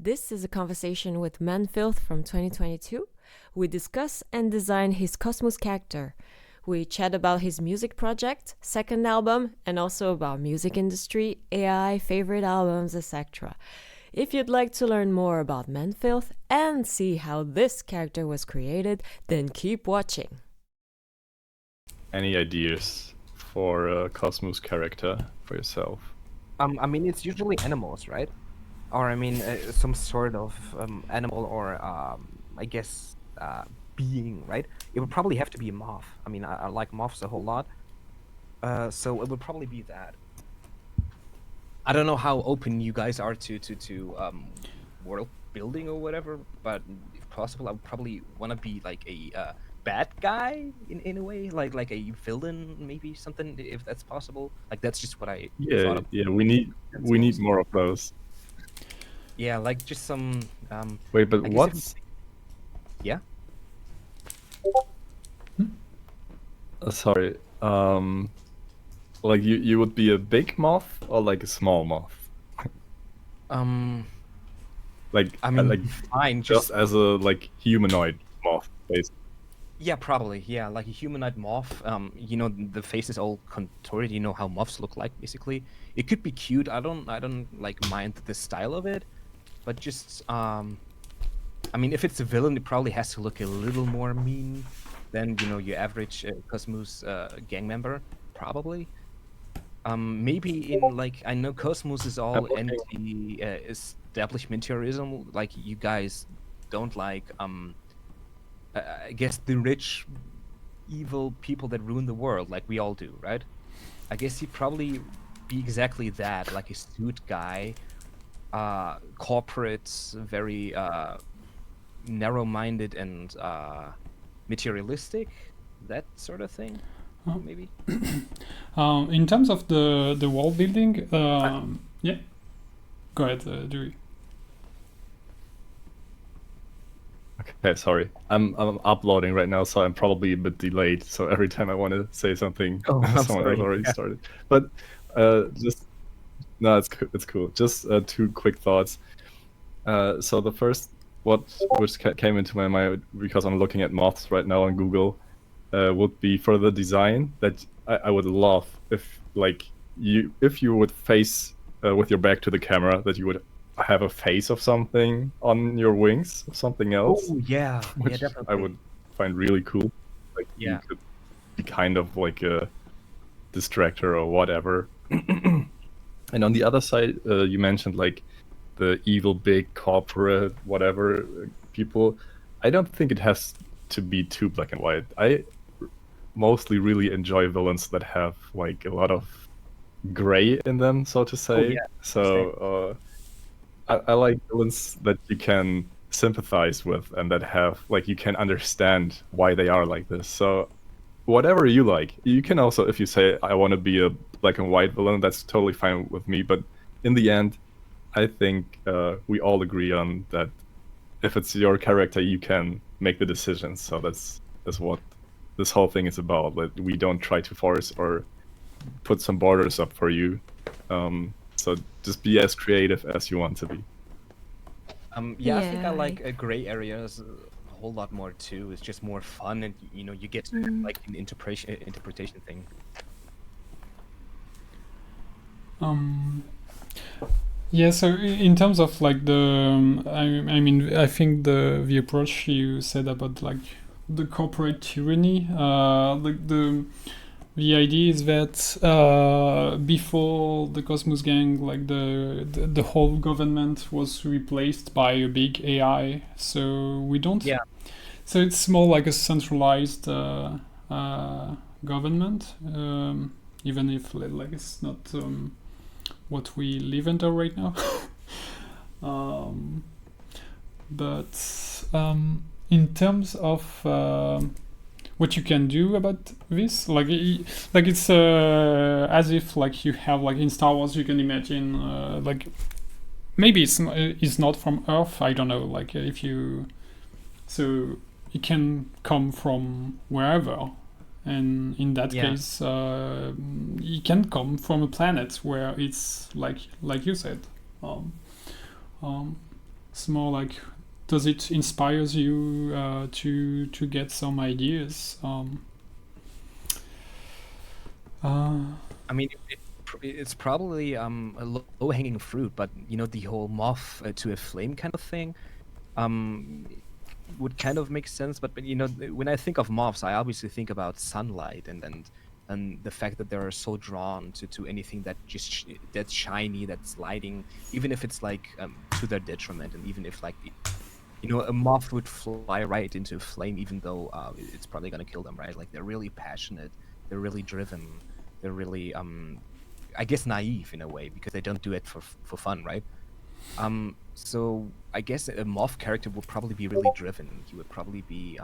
This is a conversation with Manfilth from 2022. We discuss and design his Cosmoose character. We chat about his music project, second album, and also about music industry, AI, favorite albums, etc. If you'd like to learn more about Manfilth and see how this character was created, then keep watching. Any ideas for a Cosmoose character for yourself? I mean, it's usually animals, right? Or I mean, some sort of animal or I guess being, right? It would probably have to be a moth. I mean, I like moths a whole lot, so it would probably be that. I don't know how open you guys are to world building or whatever, but if possible, I would probably want to be like a bad guy in a way, like a villain, maybe something, if that's possible. Like that's just what I thought of. Yeah. We need more of those. Yeah, like just some. Wait, but I guess what's? Yeah. Sorry. Like you would be a big moth or like a small moth? Like I mean, like fine, just as a like humanoid moth, basically. Yeah, probably. Yeah, like a humanoid moth. You know, the face is all contorted. You know how moths look like, basically. It could be cute. I don't like mind the style of it, but just I mean, if it's a villain, it probably has to look a little more mean than your average Cosmos gang member, probably. Maybe in like I know Cosmos is all anti establishmentarianism. Like you guys don't like I guess the rich, evil people that ruin the world, like we all do, right? I guess he'd probably be exactly that, like a suit guy, corporate, very narrow-minded and materialistic, that sort of thing, maybe. In terms of the world building, yeah. Go ahead, Dewey. Okay, sorry. I'm uploading right now, so I'm probably a bit delayed. So every time I want to say something, someone has already started. But just no, it's cool. Just two quick thoughts. So the first, which came into my mind because I'm looking at moths right now on Google, would be for the design that I would love if you would face with your back to the camera, that you would have a face of something on your wings, or something else. Oh yeah, which yeah, definitely. I would find really cool. Like you could be kind of like a distractor or whatever. And on the other side, you mentioned like the evil big corporate whatever people. I don't think it has to be too black and white. I mostly really enjoy villains that have like a lot of gray in them, so to say. Oh, yeah. So I like villains that you can sympathize with and that have like you can understand why they are like this. So whatever you like, you can also, if you say I want to be a black and white villain, that's totally fine with me. But in the end, I think we all agree on that. If it's your character, you can make the decisions. So that's what this whole thing is about. That we don't try to force or put some borders up for you. So just be as creative as you want to be. I think I like gray areas a whole lot more too. It's just more fun, and you get like an interpretation thing. Yeah, so in terms of like I mean, I think the approach you said about like the corporate tyranny, like the idea is that before the Cosmos gang, like the whole government was replaced by a big AI. So we don't. Yeah. So it's more like a centralized government, even if like it's not what we live under right now. But in terms of what you can do about this, like it's as if like you have like in Star Wars, you can imagine like maybe it's not from Earth, I don't know, like if you, so it can come from wherever, and in that case it can come from a planet where it's like you said, It's more like, does it inspires you to get some ideas? I mean, it's probably a low-hanging fruit, but the whole moth to a flame kind of thing would kind of make sense. But when I think of moths, I obviously think about sunlight and the fact that they're so drawn to anything that that's shiny, that's lighting, even if it's like to their detriment, and even if like a moth would fly right into a flame, even though it's probably gonna kill them, right? Like they're really passionate, they're really driven, they're really I guess naive in a way, because they don't do it for fun, right? So I guess a moth character would probably be really driven. He would probably be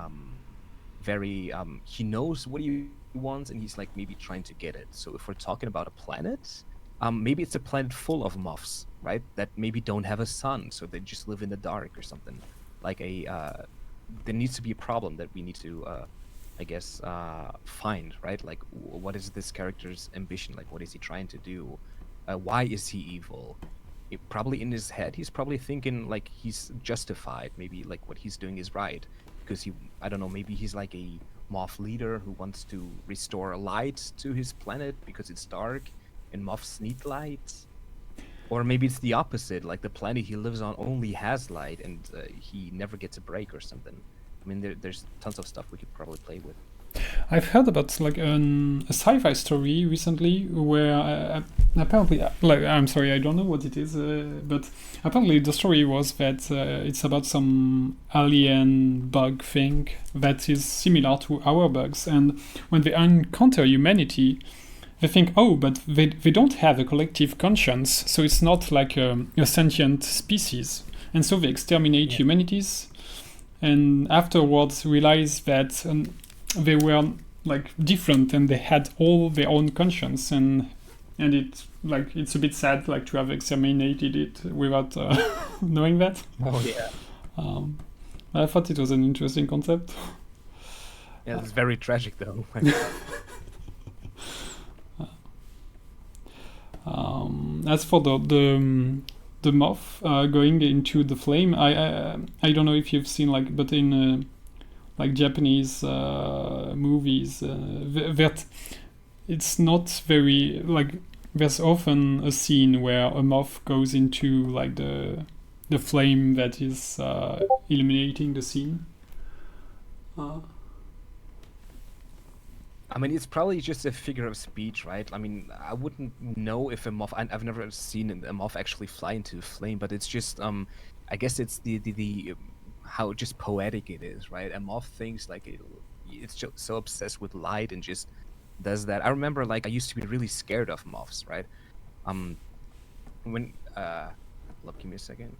very he knows what he wants, and he's like maybe trying to get it. So if we're talking about a planet, maybe it's a planet full of moths, right? That maybe don't have a sun, so they just live in the dark or something. Like there needs to be a problem that we need to I guess find, right? Like what is this character's ambition? Like what is he trying to do? Why is he evil? Probably in his head he's probably thinking like he's justified, maybe like what he's doing is right, because I don't know, maybe he's like a moth leader who wants to restore light to his planet because it's dark and moths need light. Or maybe it's the opposite, like the planet he lives on only has light and he never gets a break or something. I mean, there's tons of stuff we could probably play with. I've heard about like a sci-fi story recently where apparently, like, I'm sorry, I don't know what it is, but apparently the story was that it's about some alien bug thing that is similar to our bugs, and when they encounter humanity, they think, oh, but they don't have a collective conscience, so it's not like a sentient species, and so they exterminate humanities, and afterwards realize that they were like different and they had all their own conscience, and it's like it's a bit sad like to have exterminated it without knowing that. Oh yeah. I thought it was an interesting concept. Yeah, it's very tragic though. As for the moth going into the flame, I don't know if you've seen like, but in like Japanese movies, that it's not very like. There's often a scene where a moth goes into like the flame that is illuminating the scene. I mean, it's probably just a figure of speech, right? I mean, I wouldn't know if a moth. I've never seen a moth actually fly into a flame, but it's just I guess it's the how just poetic it is, right? A moth thinks like it's just so obsessed with light and just does that. I remember like I used to be really scared of moths, right? When look, give me a second.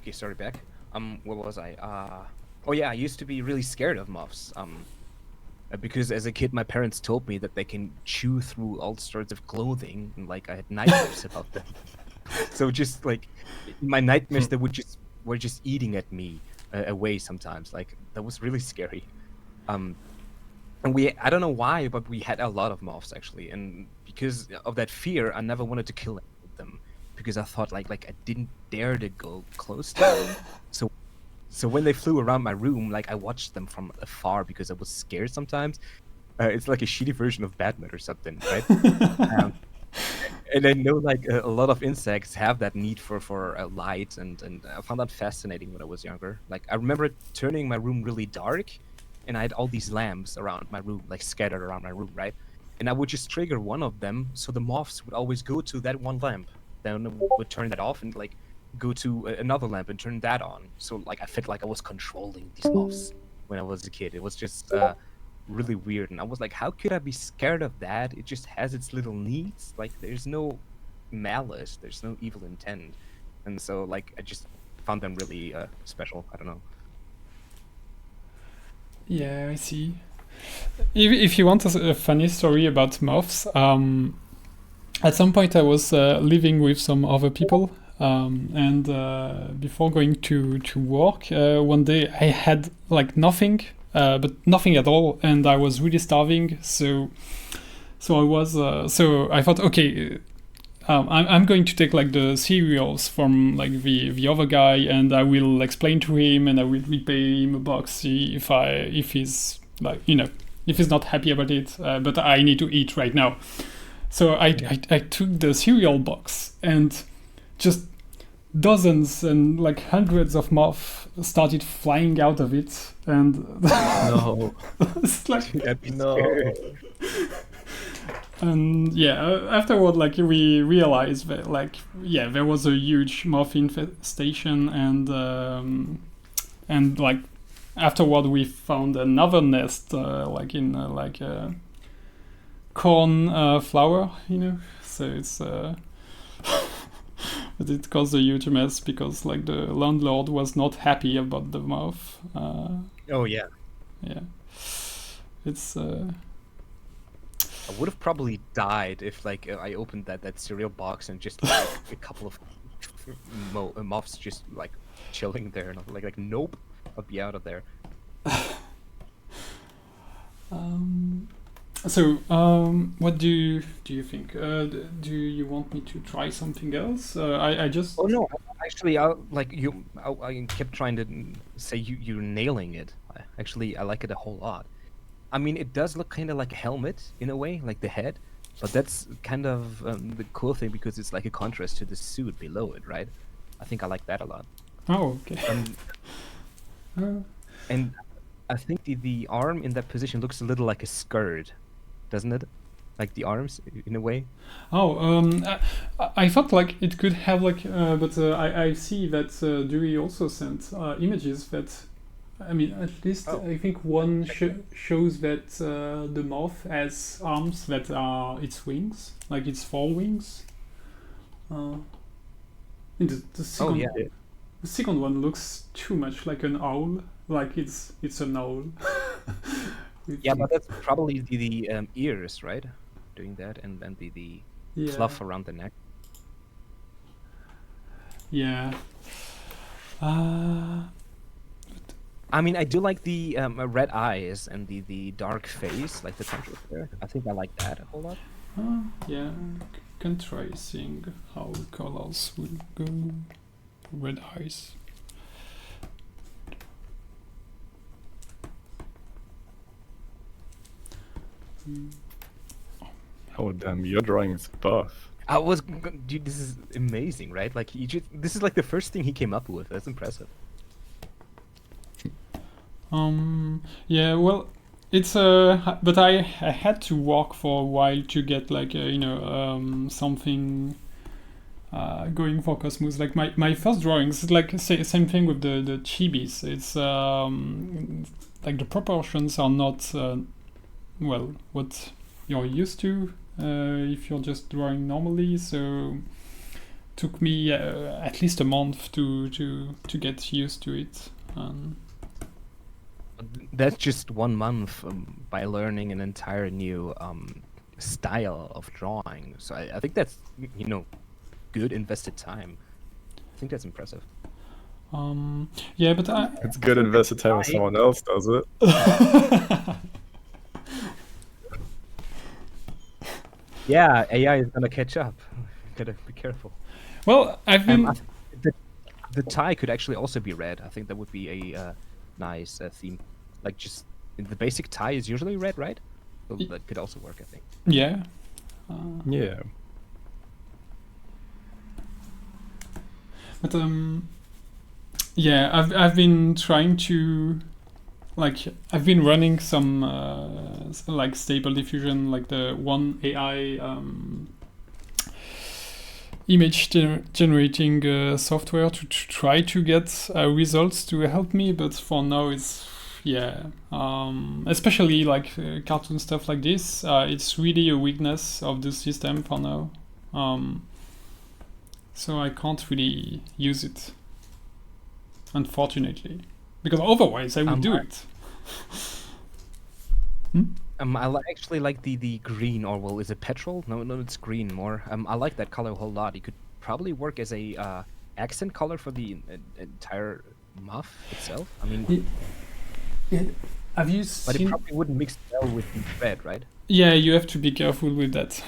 Okay, sorry, back. Where was I? Oh yeah, I used to be really scared of moths. Because as a kid, my parents told me that they can chew through all sorts of clothing, and like I had nightmares about them. So just like my nightmares, they were just eating at me away sometimes. Like that was really scary. And I don't know why, but we had a lot of moths actually, and because of that fear, I never wanted to kill them because I thought like I didn't dare to go close to them. So when they flew around my room, like I watched them from afar because I was scared sometimes. It's like a shitty version of Batman or something, right? And I know like a lot of insects have that need for light, and I found that fascinating when I was younger. Like I remember turning my room really dark, and I had all these lamps around my room, like scattered around my room, right? And I would just trigger one of them, so the moths would always go to that one lamp. Then I would turn that off and like go to another lamp and turn that on. So like I felt like I was controlling these moths when I was a kid. It was just really weird, and I was like, how could I be scared of that? It just has its little needs. Like there's no malice, there's no evil intent, and so like I just found them really special. I don't know. Yeah, I see. If you want a funny story about moths, at some point I was living with some other people, and before going to work, one day I had like nothing but nothing at all, and I was really starving. So I was so I thought, okay, I'm going to take like the cereals from like the other guy, and I will explain to him, and I will repay him a box if he's like, if he's not happy about it. But I need to eat right now. So I took the cereal box, and just dozens and like hundreds of moths started flying out of it, and No. it's like, No. and afterward, like, we realized that, like, there was a huge moth infestation, and like afterward we found another nest, like in like a corn flour, so it's but it caused a huge mess because like the landlord was not happy about the moth. Oh yeah. Yeah, it's I would have probably died if like I opened that cereal box and just like a couple of moths just like chilling there, and I'm like nope, I'll be out of there. So, what do you think? Do you want me to try something else? I just. Oh no, actually, I kept trying to say you're nailing it. I like it a whole lot. I mean, it does look kind of like a helmet in a way, like the head, but that's kind of the cool thing because it's like a contrast to the suit below it, right? I think I like that a lot. Oh, okay. And I think the arm in that position looks a little like a skirt, doesn't it? Like the arms in a way. Oh, I thought like it could have like, but I see that Dewey also sent images that, I mean, at least I think one shows that the moth has arms that are its wings, like its forewings. In the second, the second one looks too much like an owl, like it's an owl. Yeah, but that's probably the ears, right? Doing that, and then the fluff around the neck. Yeah. I mean, I do like the red eyes and the dark face, like the contrast there. I think I like that a whole lot. Yeah, can try seeing how colors will go. Red eyes. Oh damn, your drawing is buff. Dude, this is amazing, right? Like this is like the first thing he came up with. That's impressive. Yeah, well, it's but I had to walk for a while to get like something going for Cosmos. Like my first drawings, like same thing with the chibis. It's like the proportions are not well what you're used to if you're just drawing normally. So took me at least a month to get used to it. That's just 1 month by learning an entire new style of drawing. So I think that's good invested time. I think that's impressive. Yeah, but it's good invested time when someone else does it. Yeah, AI is gonna catch up. Gotta be careful. Well, I've been. The tie could actually also be red. I think that would be a nice theme. Like just the basic tie is usually red, right? So that could also work, I think. Yeah. Yeah. But yeah, I've been trying to, like, I've been running some like Stable Diffusion, like the one AI image generating software to try to get results to help me, but for now it's especially like cartoon stuff like this, it's really a weakness of the system for now. So I can't really use it, unfortunately, because otherwise I would do it. I actually like the green, or well, is it petrol? No, it's green more. I like that color a whole lot. It could probably work as a accent color for the entire muff itself. I mean, Have you But it seen? probably wouldn't mix well with the bread, right? Yeah, you have to be careful with that.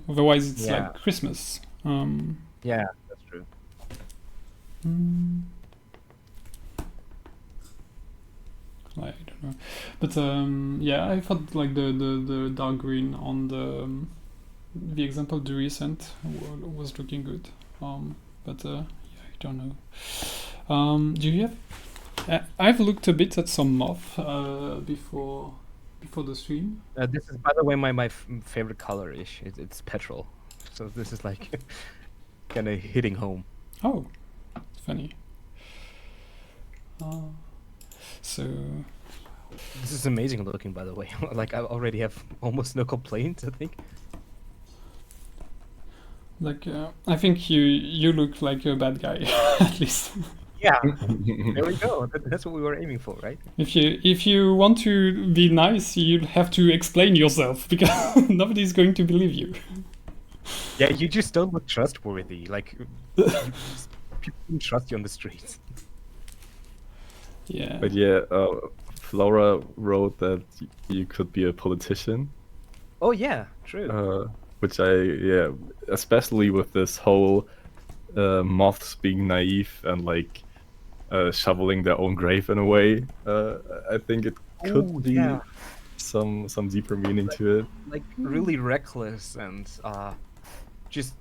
Otherwise, it's Yeah. like Christmas. Yeah, that's true. Mm, I don't know, but yeah, I thought like the dark green on the example the recent was looking good. But yeah, I don't know. Do you have? I've looked a bit at some moth before the stream. This is, by the way, my favorite color ish. It's petrol. So this is like kind of hitting home. Oh, funny. So This is amazing looking, by the way. Like I already have almost no complaints, I think. like I think you look like a bad guy at least. Yeah, there we go. That's what we were aiming for, right? If you want to be nice, you'll have to explain yourself because nobody's going to believe you. Yeah, you just don't look trustworthy. Like people don't trust you on the streets. Yeah. But yeah, Flora wrote that you could be a politician, Oh yeah, true. which especially with this whole moths being naive and like shoveling their own grave in a way. I think it could Ooh, be yeah. some deeper meaning to it. Like really reckless and just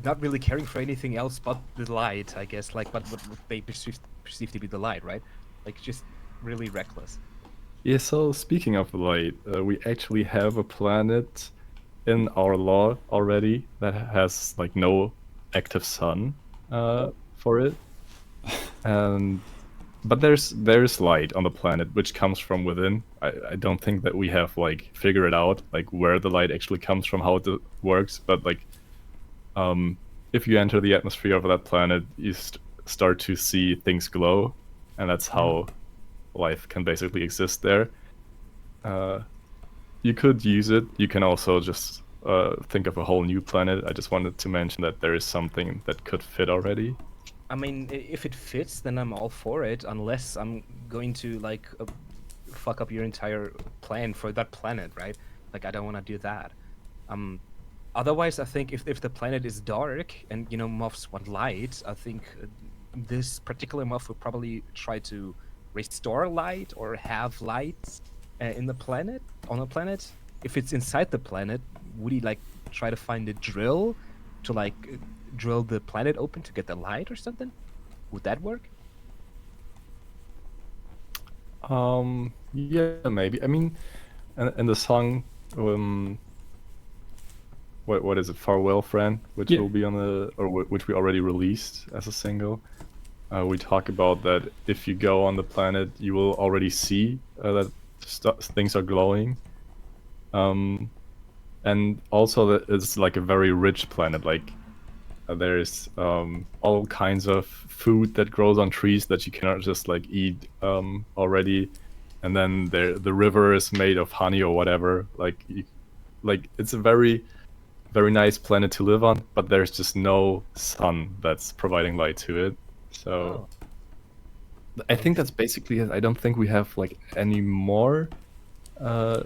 not really caring for anything else but the light, I guess. Like, but what they perceive to be the light, right? Like, just really reckless. Yeah, so speaking of light, we actually have a planet in our law already that has like no active sun for it. And but there's light on the planet which comes from within. I don't think that we have like figured out like where the light actually comes from, how it works, but like if you enter the atmosphere of that planet, you start to see things glow, and that's how life can basically exist there. You could use it. You can also just think of a whole new planet. I just wanted to mention that there is something that could fit already. I mean, if it fits, then I'm all for it. Unless I'm going to like fuck up your entire plan for that planet, right? Like I don't want to do that. Otherwise, I think if the planet is dark and you know moths want light, I think this particular moth would probably try to restore light or have light in the planet on the planet. If it's inside the planet, would he like try to find a drill to like drill the planet open to get the light or something? Would that work? Yeah, maybe. I mean, in the song, what is it? Farewell, Friend, which Yeah. will be on which we already released as a single. We talk about that if you go on the planet, you will already see that things are glowing. And also that it's like a very rich planet. Like there's all kinds of food that grows on trees that you cannot just like eat already. And then the river is made of honey or whatever. Like it's a very very nice planet to live on, but there's just no sun that's providing light to it. So I think that's basically it. I don't think we have like any more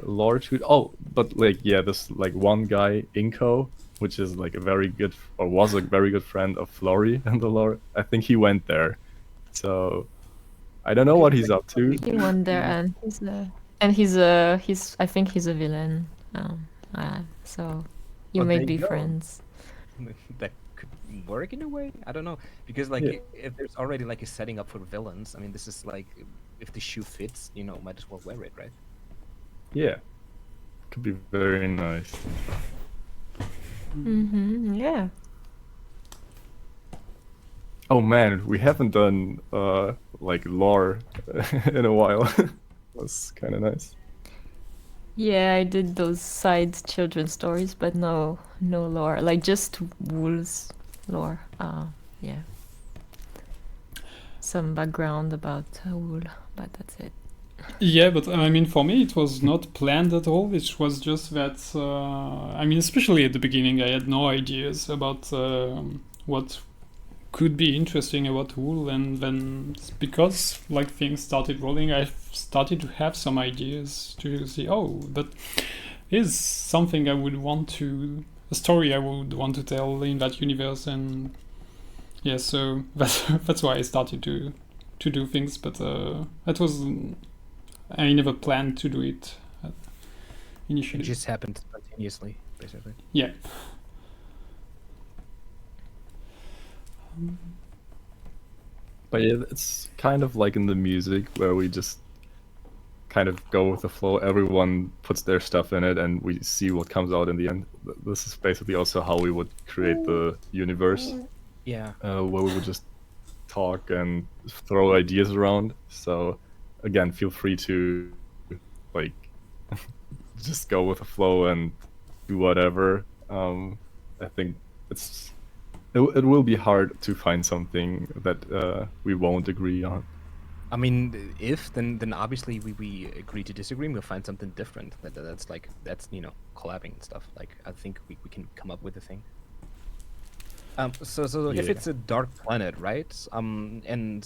lore to it. Oh, but like yeah, this like one guy, Inko, which is like was a very good friend of Flory and the lore. I think he went there. So I don't know what he's up to. He went there, and he's I think he's a villain. So you Oh, may there be you go. friends. That could work in a way. I don't know, because like Yeah. if there's already like a setting up for villains, I mean, this is like if the shoe fits, you know, might as well wear it, right? Yeah, could be very nice. Yeah. Oh man, we haven't done like lore in a while. That's kind of nice. Yeah, I did those side children stories, but no lore. Like just Wool's lore. Yeah. Some background about Wool, but that's it. Yeah, but I mean, for me, it was not planned at all. It was just that, I mean, especially at the beginning, I had no ideas about what could be interesting about wool, and then because like things started rolling, I started to have some ideas to see, oh, that is something I would want to, a story I would want to tell in that universe. And yeah, so that's why I started to do things, but that was, I never planned to do it It initially. just happened spontaneously, basically. Yeah. But yeah, it's kind of like in the music where we just kind of go with the flow. Everyone puts their stuff in it, and we see what comes out in the end. This is basically also how we would create the universe, Yeah. where we would just talk and throw ideas around. So again, feel free to like just go with the flow and do whatever. I think it will be hard to find something that we won't agree on. I mean, if then obviously we agree to disagree, and we'll find something different. That's collabing and stuff. Like I think we can come up with a thing. So if Yeah. it's a dark planet, right? And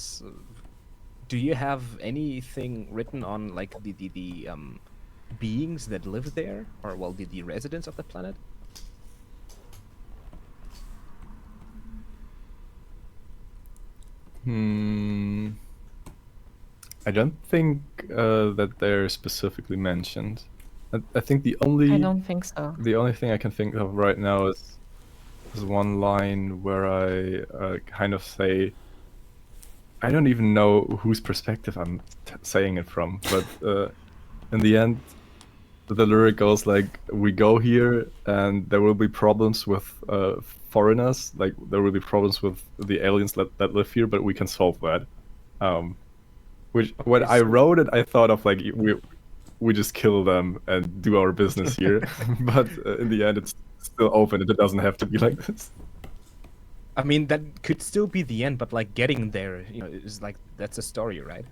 do you have anything written on like the beings that live there, or well, the residents of the planet? I don't think that they're specifically mentioned. I think I don't think so. the only thing I can think of right now is one line where I kind of say, I don't even know whose perspective I'm saying it from, but in the end, the lyric goes like, "We go here, and there will be problems with foreigners. Like there will be problems with the aliens that live here, but we can solve that." Which when I wrote it, I thought of like we just kill them and do our business here, but in the end, it's still open. It doesn't have to be like this. I mean, that could still be the end, but like getting there, is like that's a story, right?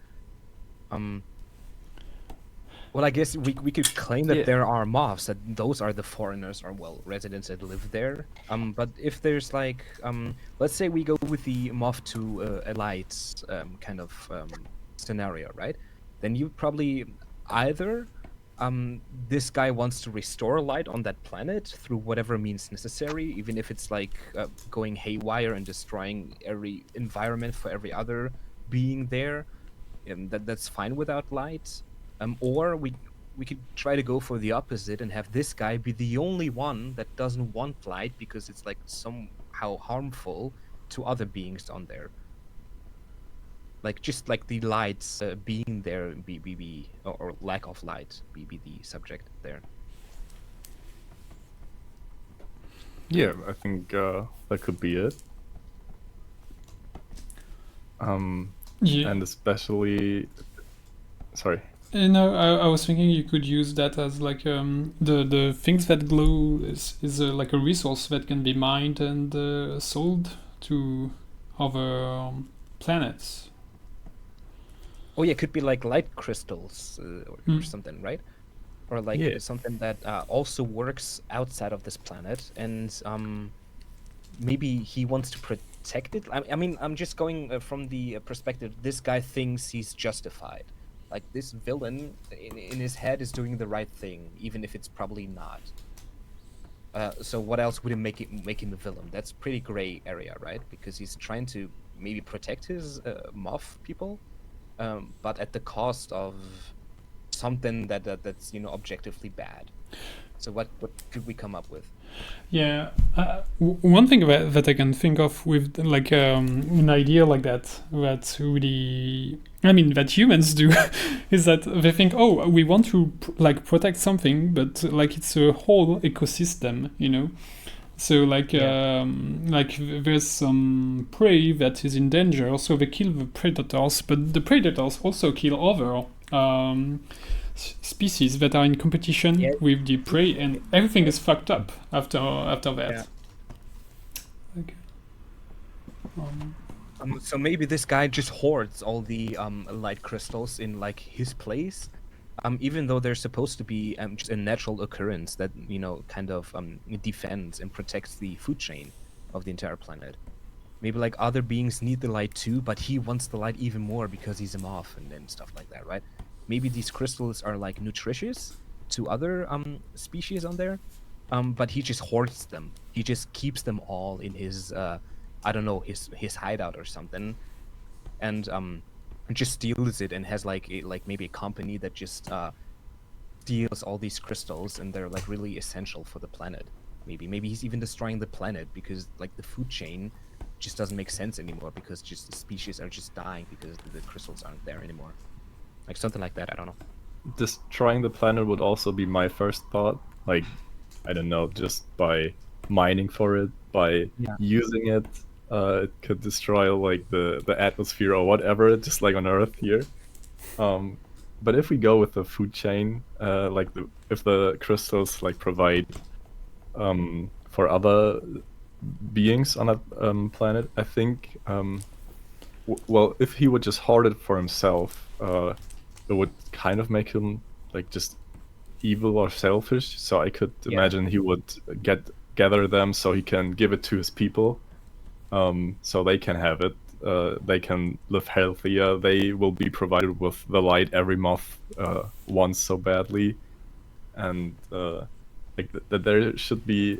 Well, I guess we could claim that Yeah. there are moths, that those are the foreigners or well residents that live there. But if there's like let's say we go with the moth to elites kind of scenario, right? Then you probably either this guy wants to restore light on that planet through whatever means necessary, even if it's like going haywire and destroying every environment for every other being there. That's fine without light. Or we could try to go for the opposite and have this guy be the only one that doesn't want light because it's like somehow harmful to other beings on there. Like just like the lights being there be or lack of light be the subject there. Yeah, I think that could be it. Yeah. And especially, sorry. I was thinking you could use that as like the things that glow is like a resource that can be mined and sold to other planets. Oh yeah, it could be like light crystals or something, right? Or like Yeah. something that also works outside of this planet, and maybe he wants to protect it. I mean, I'm just going from the perspective. This guy thinks he's justified. Like this villain in his head is doing the right thing, even if it's probably not. So what else would make him a villain? That's pretty gray area, right? Because he's trying to maybe protect his moth people, but at the cost of something that's objectively bad. So what could we come up with? Yeah, one thing that I can think of with like an idea like that really, I mean, that humans do, is that they think, oh, we want to like protect something, but like it's a whole ecosystem, So like there's some prey that is in danger, so they kill the predators, but the predators also kill other species that are in competition with the prey, and everything is fucked up after that. Okay. So maybe this guy just hoards all the light crystals in like his place, even though they're supposed to be just a natural occurrence that kind of defends and protects the food chain of the entire planet. maybe like other beings need the light too, but he wants the light even more because he's a moth and stuff like that, right? Maybe these crystals are like nutritious to other species on there, but he just hoards them. He just keeps them all in his I don't know, his hideout or something, and just steals it and has like like maybe a company that just steals all these crystals, and they're like really essential for the planet. Maybe he's even destroying the planet because like the food chain just doesn't make sense anymore because just the species are just dying because the crystals aren't there anymore. Like something like that. I don't know. Destroying the planet would also be my first thought. Like, I don't know, just by mining for it, by Yeah. using it, it could destroy like the atmosphere or whatever, just like on Earth here. But if we go with the food chain, like if the crystals like provide for other beings on that planet, I think, well, if he would just hoard it for himself, it would kind of make him like just evil or selfish. So I could Yeah. imagine he would gather them so he can give it to his people, so they can have it. They can live healthier. They will be provided with the light every month wants so badly, and like that there should be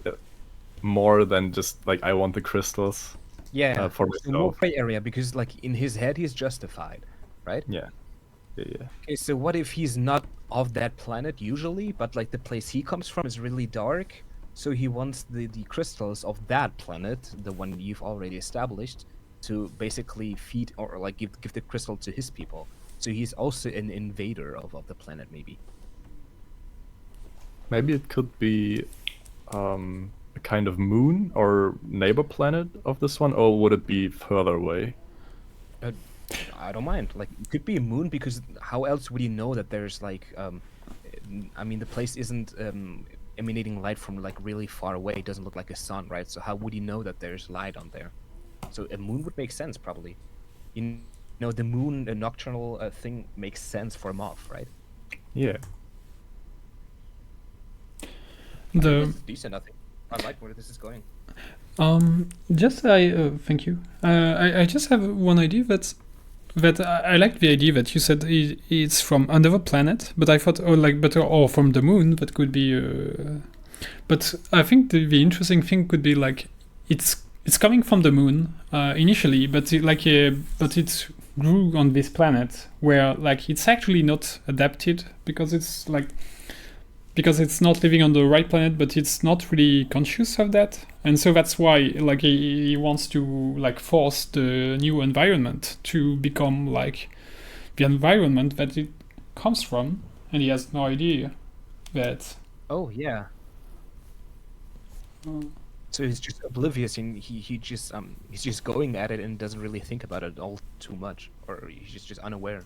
more than just like I want the crystals Yeah. for So more myself. gray area because like in his head he's justified, right? Yeah, yeah. Okay, so what if he's not of that planet usually, but like the place he comes from is really dark, so he wants the crystals of that planet, the one you've already established, to basically feed or like give the crystal to his people. So he's also an invader of the planet, maybe. Maybe it could be a kind of moon or neighbor planet of this one, or would it be further away? I don't mind. Like it could be a moon because how else would you know that there's like I mean the place isn't emanating light from like really far away. It doesn't look like a sun, right? So how would you know that there's light on there? So a moon would make sense probably. You know the moon, a nocturnal thing makes sense for a moth, right? Yeah. The It's decent, I think. I like where this is going. just I thank you. I just have one idea that I like the idea that you said it's from another planet, but I thought or from the moon that could be. But I think the interesting thing could be like it's coming from the moon initially, but but it grew on this planet where like it's actually not adapted because it's not living on the right planet, but it's not really conscious of that, and so that's why like he wants to like force the new environment to become like the environment that it comes from, and he has no idea that. Oh yeah. So he's just oblivious and he's just going at it and doesn't really think about it all too much, or he's just unaware.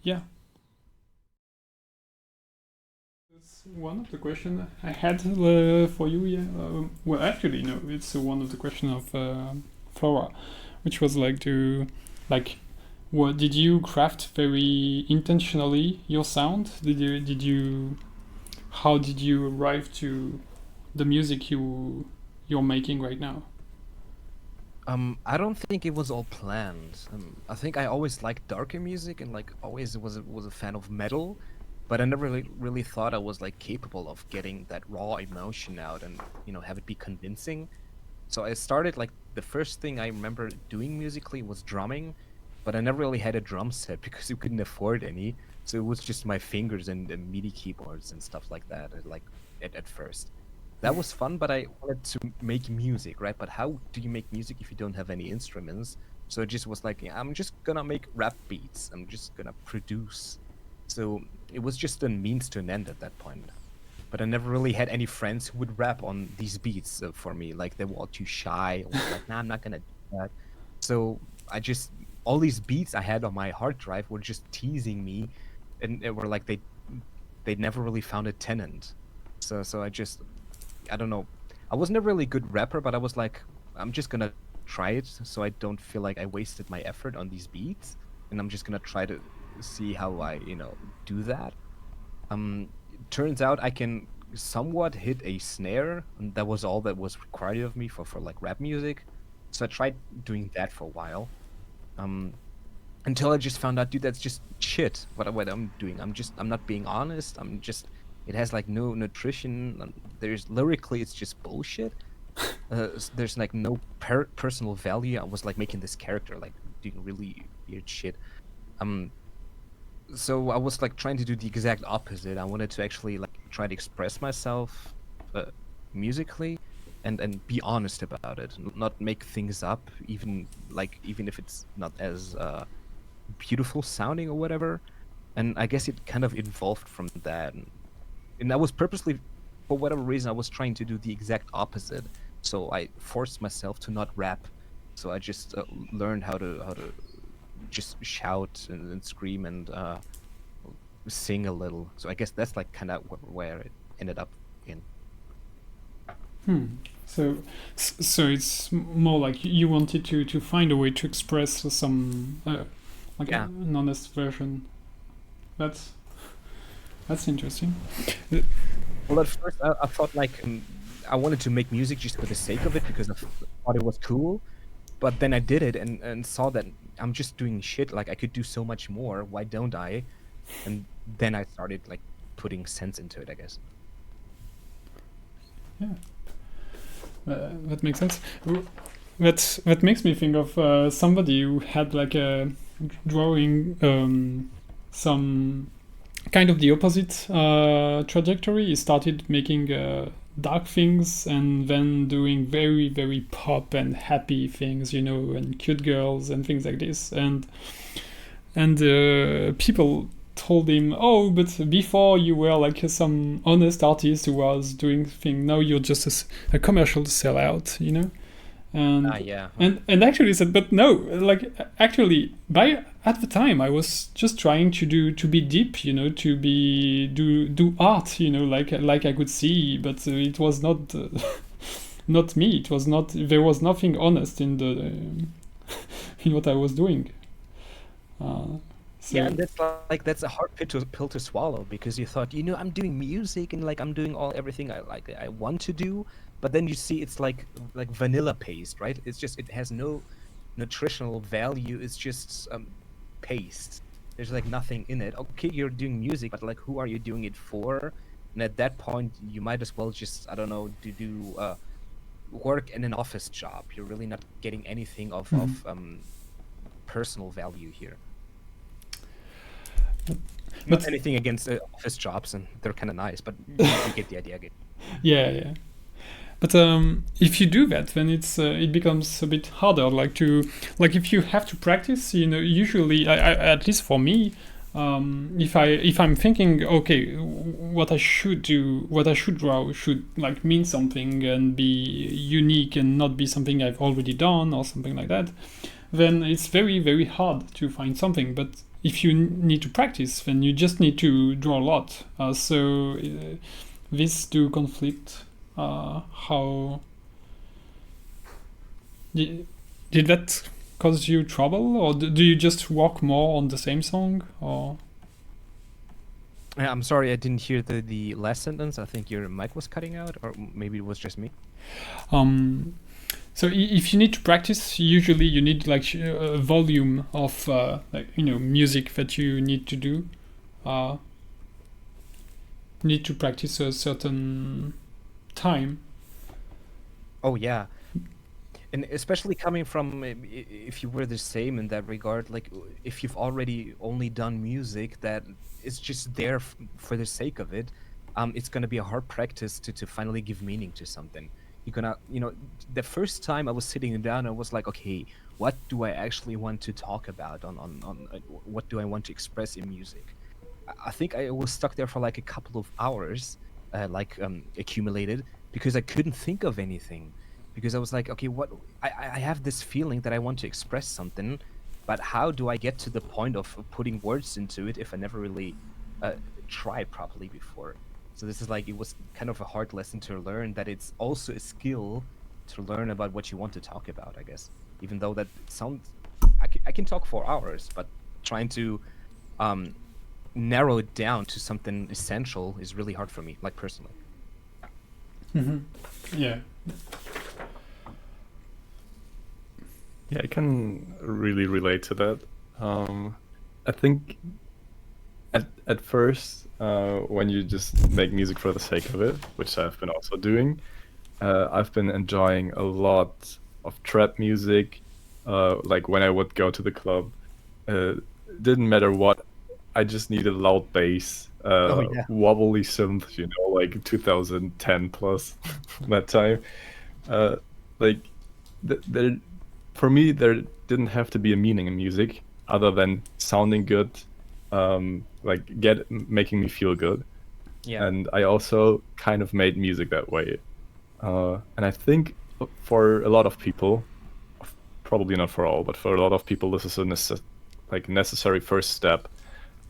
Yeah. That's one of the questions I had for you. Yeah. Well, actually, no. It's one of the questions of Flora, which was what did you craft very intentionally your sound? How did you arrive to the music you're making right now? I don't think it was all planned. I think I always liked darker music and like always was a fan of metal, but I never really thought I was like capable of getting that raw emotion out and have it be convincing. So I started like the first thing I remember doing musically was drumming, but I never really had a drum set because you couldn't afford any. So it was just my fingers and MIDI keyboards and stuff like that. Like at first. That was fun, but I wanted to make music, right? But how do you make music if you don't have any instruments? So it just was like, yeah, I'm just gonna make rap beats. I'm just gonna produce. So it was just a means to an end at that point. But I never really had any friends who would rap on these beats for me. Like they were all too shy. Or like, nah, I'm not gonna do that. So I just all these beats I had on my hard drive were just teasing me, and it were like they never really found a tenant. So I don't know. I was never really a good rapper, but I was like, I'm just gonna try it so I don't feel like I wasted my effort on these beats, and I'm just gonna try to see how I, do that. Turns out I can somewhat hit a snare, and that was all that was required of me for like rap music. So I tried doing that for a while, until I just found out, dude, that's just shit. What I'm doing, I'm not being honest. It has like no nutrition. There's lyrically, it's just bullshit. There's like no personal value. I was like making this character like doing really weird shit. So I was like trying to do the exact opposite. I wanted to actually like try to express myself musically, and be honest about it, not make things up, even if it's not as beautiful sounding or whatever. And I guess it kind of evolved from that, and I was purposely, for whatever reason, I was trying to do the exact opposite. So I forced myself to not rap. So I just learned how to just shout and scream and sing a little. So I guess that's like kind of where it ended up in. So it's more like you wanted to find a way to express some like Yeah. an honest version. That's interesting. Well, at first I thought like I wanted to make music just for the sake of it because I thought it was cool. But then I did it and saw that I'm just doing shit. Like I could do so much more. Why don't I? And then I started like putting sense into it, I guess. Yeah, that makes sense. That makes me think of somebody who had like a drawing some kind of the opposite trajectory. He started making dark things and then doing very, very pop and happy things, you know, and cute girls and things like this. And people told him, oh, but before you were like some honest artist who was doing things, now you're just a commercial sellout, you know. And Yeah. and actually said, but no, like actually at the time I was just trying to be deep, you know, to do art, you know, like I could see, but it was not not me. It was not, there was nothing honest in the in what I was doing. So Yeah, and that's a hard pill to swallow, because you thought, I'm doing music and like I'm doing everything I want to do, but then you see it's like vanilla paste, right? It's just, it has no nutritional value. It's just paste. There's like nothing in it. Okay, you're doing music, but like who are you doing it for? And at that point, you might as well just, I don't know, do work in an office job. You're really not getting anything of personal value here. Not anything against office jobs, and they're kind of nice, but you get the idea. Yeah. But if you do that, then it becomes a bit harder. Like if you have to practice, you know, usually, I at least for me, if I'm thinking, okay, what I should do, what I should draw should like mean something and be unique and not be something I've already done or something like that, then it's very, very hard to find something. But if you need to practice, then you just need to draw a lot. So these do conflict. How did that cause you trouble, or do you just work more on the same song, or? I'm sorry, I didn't hear the last sentence. I think your mic was cutting out, or maybe it was just me. So if you need to practice, usually you need like a volume of music that you need to do. Need to practice a certain time. Oh yeah, and especially coming from, if you were the same in that regard, like if you've already only done music that is just there for the sake of it, it's gonna be a hard practice to finally give meaning to something. You're gonna, the first time I was sitting down, I was like, okay, what do I actually want to talk about on what do I want to express in music? I think I was stuck there for like a couple of hours, accumulated, because I couldn't think of anything. Because I was like, okay, what I have this feeling that I want to express something, but how do I get to the point of putting words into it if I never really tried properly before? So this is like, it was kind of a hard lesson to learn, that it's also a skill to learn about what you want to talk about, I guess. Even though that sounds, I can talk for hours, but trying to narrow it down to something essential is really hard for me, like personally. Mm-hmm. Yeah. Yeah, I can really relate to that. I think at first, when you just make music for the sake of it, which I've been also doing, I've been enjoying a lot of trap music. Like when I would go to the club, didn't matter what, I just needed loud bass, Oh yeah. wobbly synth, like 2010 plus that time. Uh, like there, for me, there didn't have to be a meaning in music other than sounding good, like making me feel good. Yeah. And I also kind of made music that way. And I think for a lot of people, probably not for all, but for a lot of people, this is a necessary first step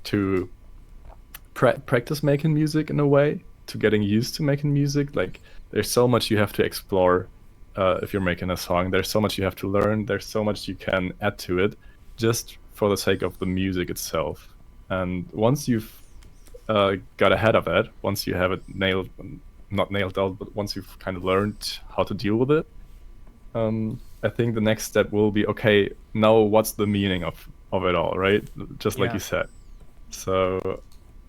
to practice making music in a way, to getting used to making music. Like there's so much you have to explore if you're making a song. There's so much you have to learn. There's so much you can add to it just for the sake of the music itself. And once you've got ahead of it, once you have it not nailed down, but once you've kind of learned how to deal with it, I think the next step will be, okay, now what's the meaning of it all, right? Just like Yeah. you said. So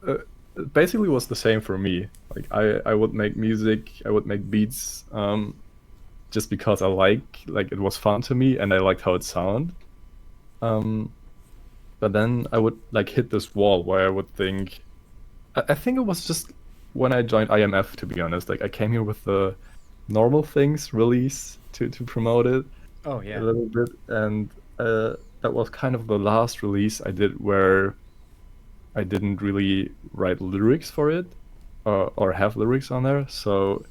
it basically was the same for me. Like I would make music, I would make beats, just because I like it was fun to me and I liked how it sounded. But then I would like hit this wall where I would think, I think it was just when I joined IMF, to be honest. Like I came here with the normal things release to promote it Oh a yeah. little bit, and that was kind of the last release I did where I didn't really write lyrics for it, or have lyrics on there. So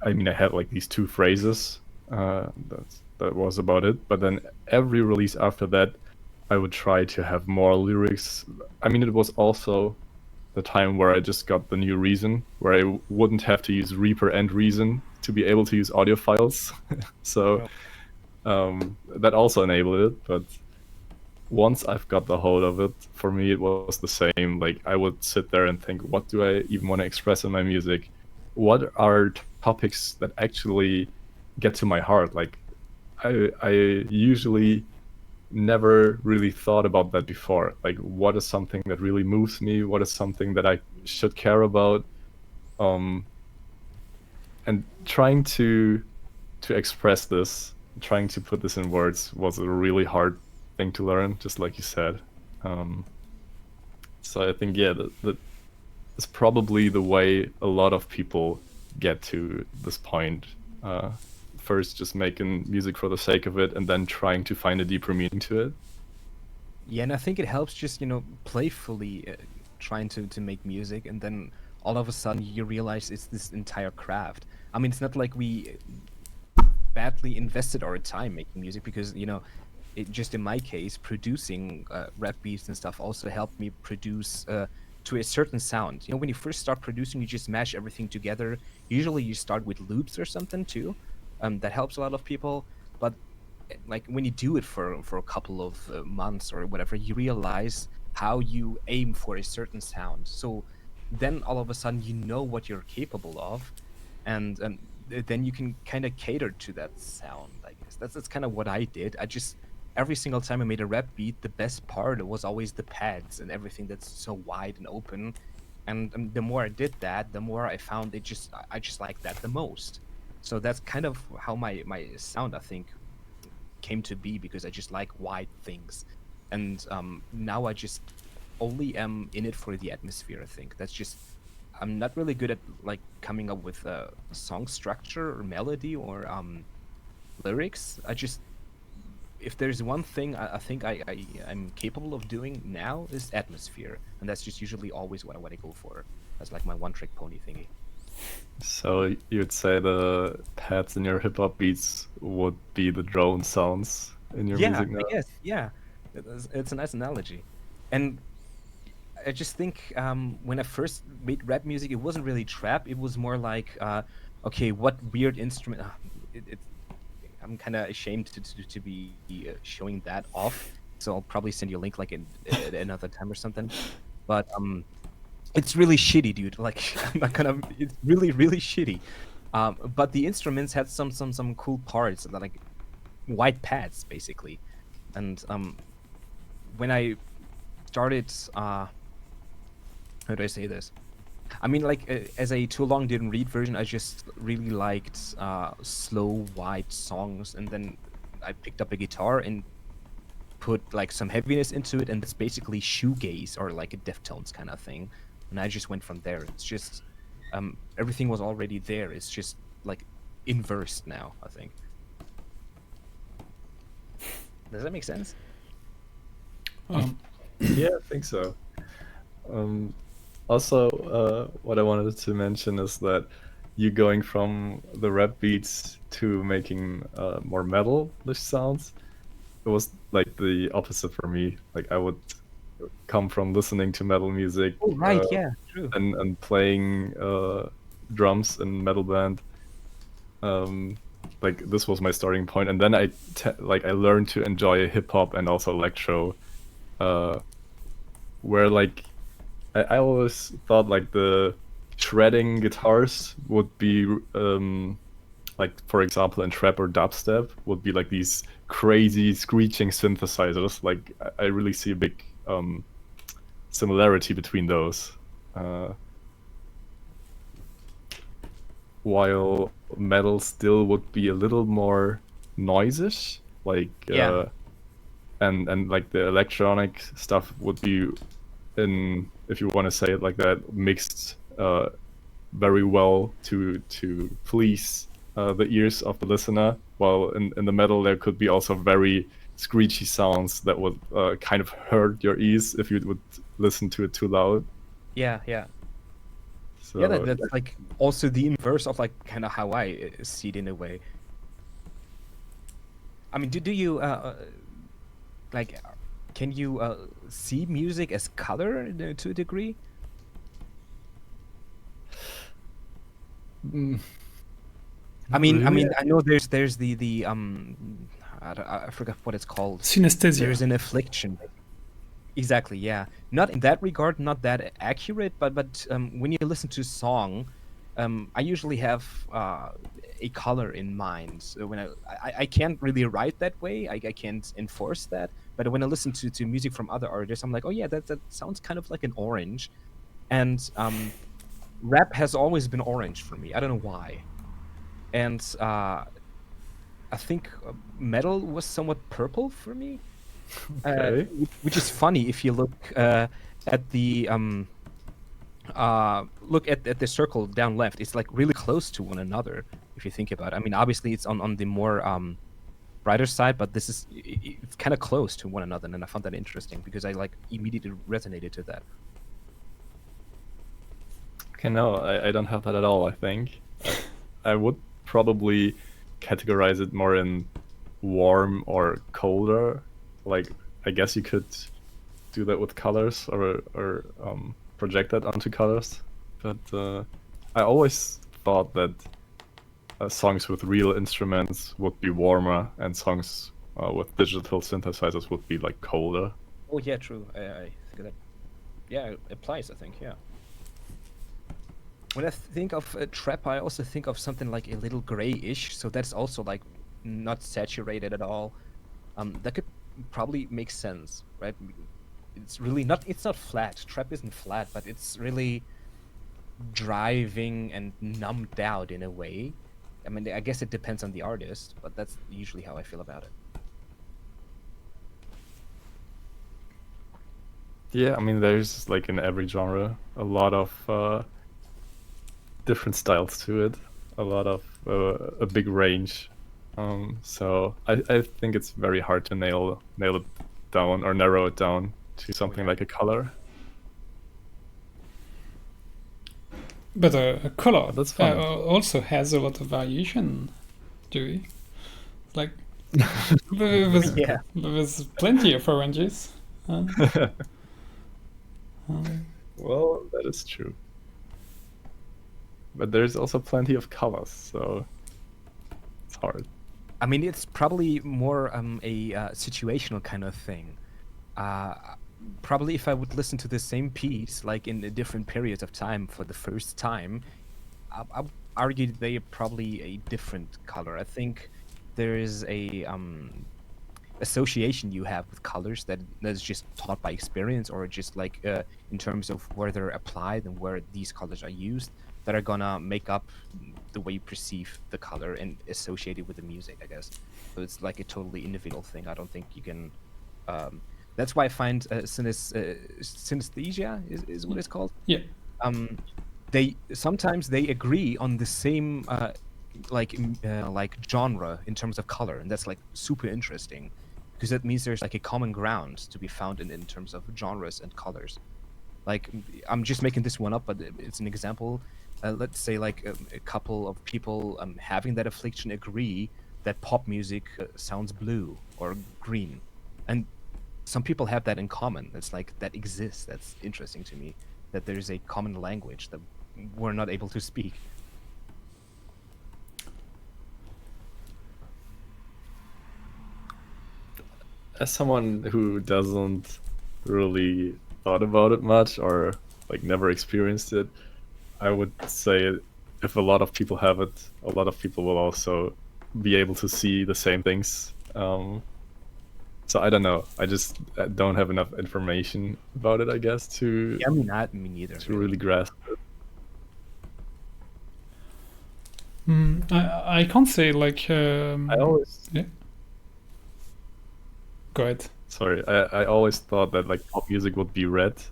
I mean, I had like these two phrases. That was about it. But then every release after that, I would try to have more lyrics. I mean, it was also the time where I just got the new Reason, where I wouldn't have to use Reaper and Reason to be able to use audio files. So that also enabled it. But once I've got the hold of it, for me it was the same. Like I would sit there and think, what do I even want to express in my music? What are topics that actually get to my heart? Like I usually never really thought about that before. Like what is something that really moves me? What is something that I should care about? And trying to express this, trying to put this in words was a really hard thing to learn, just like you said. So I think, yeah, that is probably the way a lot of people get to this point. First, just making music for the sake of it, and then trying to find a deeper meaning to it. Yeah, and I think it helps just, playfully trying to make music, and then all of a sudden you realize it's this entire craft. I mean, it's not like we badly invested our time making music because, it just in my case, producing rap beats and stuff also helped me produce to a certain sound. When you first start producing, you just mash everything together. Usually you start with loops or something too. That helps a lot of people. But like when you do it for a couple of months or whatever, you realize how you aim for a certain sound. So then all of a sudden you know what you're capable of, and then you can kind of cater to that sound. I guess that's kind of what I did. I just every single time I made a rap beat, the best part was always the pads and everything that's so wide and open. And the more I did that, the more I found I just like that the most. So that's kind of how my sound, I think, came to be, because I just like wide things. And now I just only am in it for the atmosphere. I think that's just, I'm not really good at like coming up with a song structure or melody or lyrics. I just, if there's one thing I think I'm capable of doing now is atmosphere, and that's just usually always what I go for. That's like my one-trick pony thingy. So you'd say the pads in your hip hop beats would be the drone sounds in your Yeah, music now? I guess. Yeah, it's a nice analogy. And I just think when I first made rap music, it wasn't really trap. It was more like, okay, what weird instrument? I'm kind of ashamed to be showing that off. So I'll probably send you a link like at another time or something. But it's really shitty, dude. Like I'm not gonna. It's really really shitty. But the instruments had some cool parts that like white pads basically. And when I started, how do I say this? I mean, like as a too long didn't read version, I just really liked slow white songs, and then I picked up a guitar and put like some heaviness into it, and it's basically shoegaze or like a Deftones kind of thing. And I just went from there. It's just everything was already there. It's just like inversed now, I think. Does that make sense? Yeah, I think so. Also, what I wanted to mention is that you going from the rap beats to making more metal-ish sounds. It was like the opposite for me. Like I would come from listening to metal music, Oh, right. Yeah, true. and playing drums in metal band. Like this was my starting point, and then I learned to enjoy hip hop and also electro, where like I always thought like the shredding guitars would be like, for example, in trap or dubstep would be like these crazy screeching synthesizers. Like I really see a big similarity between those. While metal still would be a little more noisish, like Yeah. and like the electronic stuff would be, in, if you want to say it like that, mixed very well to please the ears of the listener. While in the metal there could be also very screechy sounds that would kind of hurt your ears if you would listen to it too loud. Yeah, yeah. So Yeah, that's like also the inverse of like kind of how I see it in a way. I mean, do you like can you see music as color to a degree? I mean, really? I know there's the I forgot what it's called. Synesthesia. There's an affliction. Exactly, yeah. Not in that regard, not that accurate, but when you listen to a song, I usually have a color in mind. So when I can't really write that way, I can't enforce that. But when I listen to music from other artists, I'm like, oh yeah, that sounds kind of like an orange. And rap has always been orange for me. I don't know why. And I think metal was somewhat purple for me. Okay. Which is funny if you look at the look at the circle down left. It's like really close to one another if you think about it. I mean, obviously it's on the more brighter side, but this is it's kind of close to one another, and I found that interesting because I like immediately resonated to that. Okay, no, I don't have that at all, I think. I would probably categorize it more in warm or colder. Like, I guess you could do that with colors or project that onto colors. But I always thought that songs with real instruments would be warmer and songs with digital synthesizers would be like colder. Oh yeah, true. I think that it applies. I think yeah. When I think of trap, I also think of something like a little grayish. So that's also like not saturated at all. That could probably make sense, right? It's really not. It's not flat. Trap isn't flat, but it's really driving and numbed out in a way. I mean, I guess it depends on the artist, but that's usually how I feel about it. Yeah, I mean, there's like in every genre a lot of different styles to it, a lot of a big range. So I think it's very hard to nail it down or narrow it down to something like a color. But a color That's fun. also has a lot of variation, do we? Like, Yeah. there's plenty of oranges. Well, that is true. But there's also plenty of colors, so it's hard. I mean, it's probably more a situational kind of thing. Probably if I would listen to the same piece, like in a different periods of time for the first time, I would argue they are probably a different color. I think there is a association you have with colors that's just taught by experience, or just like in terms of where they're applied and where these colors are used, that are gonna make up the way you perceive the color and associate it with the music, I guess. So it's like a totally individual thing. I don't think you can. That's why I find synesthesia is what it's called. Yeah. They sometimes they agree on the same like genre in terms of color, and that's like super interesting, because that means there's like a common ground to be found in terms of genres and colors. Like I'm just making this one up, but it's an example. Let's say like a couple of people having that affliction agree that pop music sounds blue or green, and some people have that in common. It's like that exists. That's interesting to me, that there's a common language that we're not able to speak. As someone who doesn't really thought about it much, or like never experienced it, I would say if a lot of people have it, a lot of people will also be able to see the same things. So I don't know. I just don't have enough information about it, I guess, to Yeah, I mean, not me neither. to really grasp it. I can't say like. I always Yeah. Go ahead. Sorry, I always thought that like pop music would be red.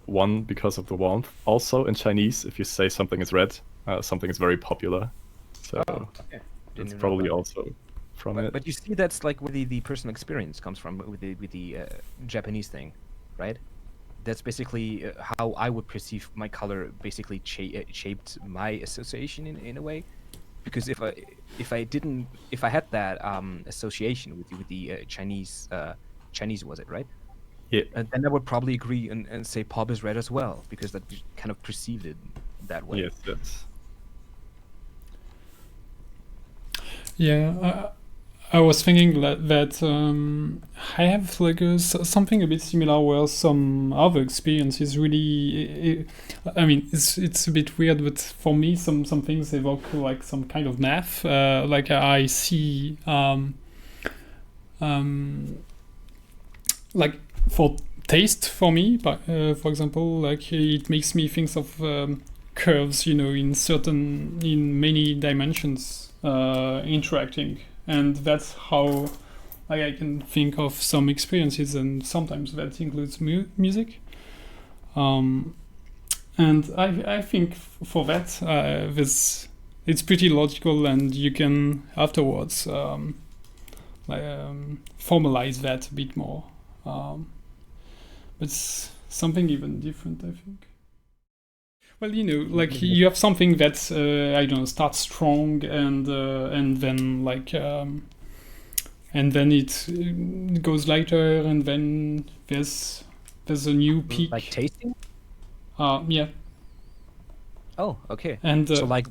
One, because of the warmth. Also, in Chinese, if you say something is red, something is very popular. So Okay. Didn't it's even know probably about also from that. it. But you see, that's like where the personal experience comes from with the Japanese thing, right? That's basically how I would perceive my color. Basically, shaped my association in a way. Because if I had that association with the Chinese, was it right? Yeah. Then I would probably agree and say pop is red as well, because that kind of perceived it that way. Yes. Yes. Yeah, I was thinking that I have like something a bit similar, where some other experiences really. I mean, it's a bit weird, but for me, some things evoke like some kind of math. Like I see, like for taste for me, but for example, like it makes me think of curves, in many dimensions interacting, and that's how like I can think of some experiences, and sometimes that includes music. And I think for that, it's pretty logical, and you can afterwards formalize that a bit more. But it's something even different, I think. Well, like you have something that I don't know, starts strong, and then like and then it goes lighter, and then there's a new peak. Like tasting? Yeah. Oh, okay. And So like,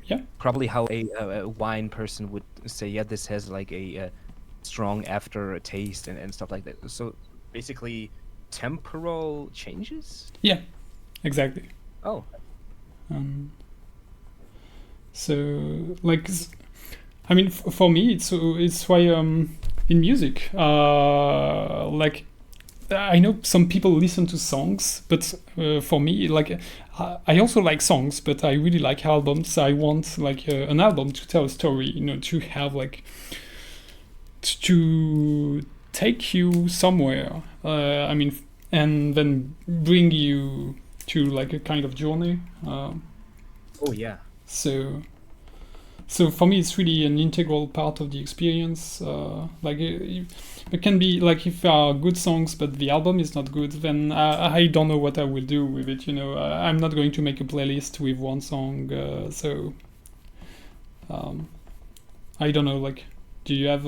yeah. probably how a wine person would say, yeah, this has like a strong after taste and stuff like that. So basically, temporal changes. Yeah, exactly. Oh, So like, I mean, for me, it's why in music, like I know some people listen to songs, but for me, like I also like songs, but I really like albums. I want like an album to tell a story, to have like to take you somewhere. I mean, and then bring you to like a kind of journey. oh yeah. So for me, it's really an integral part of the experience. Like it can be like if there are good songs, but the album is not good, then I don't know what I will do with it. I'm not going to make a playlist with one song. So I don't know. Like, do you have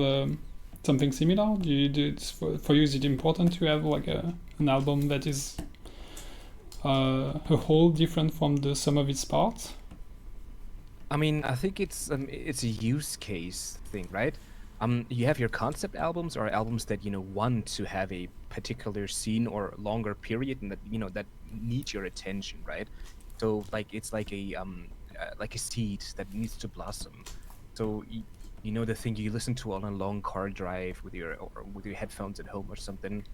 something similar? Do you do it for you? Is it important to have like an album that is a whole different from the sum of its parts? I mean, I think it's a use case thing, right? You have your concept albums, or albums that want to have a particular scene or longer period, and that that need your attention, right? So like it's like a seed that needs to blossom. So you know, the thing you listen to on a long car drive with your headphones at home or something.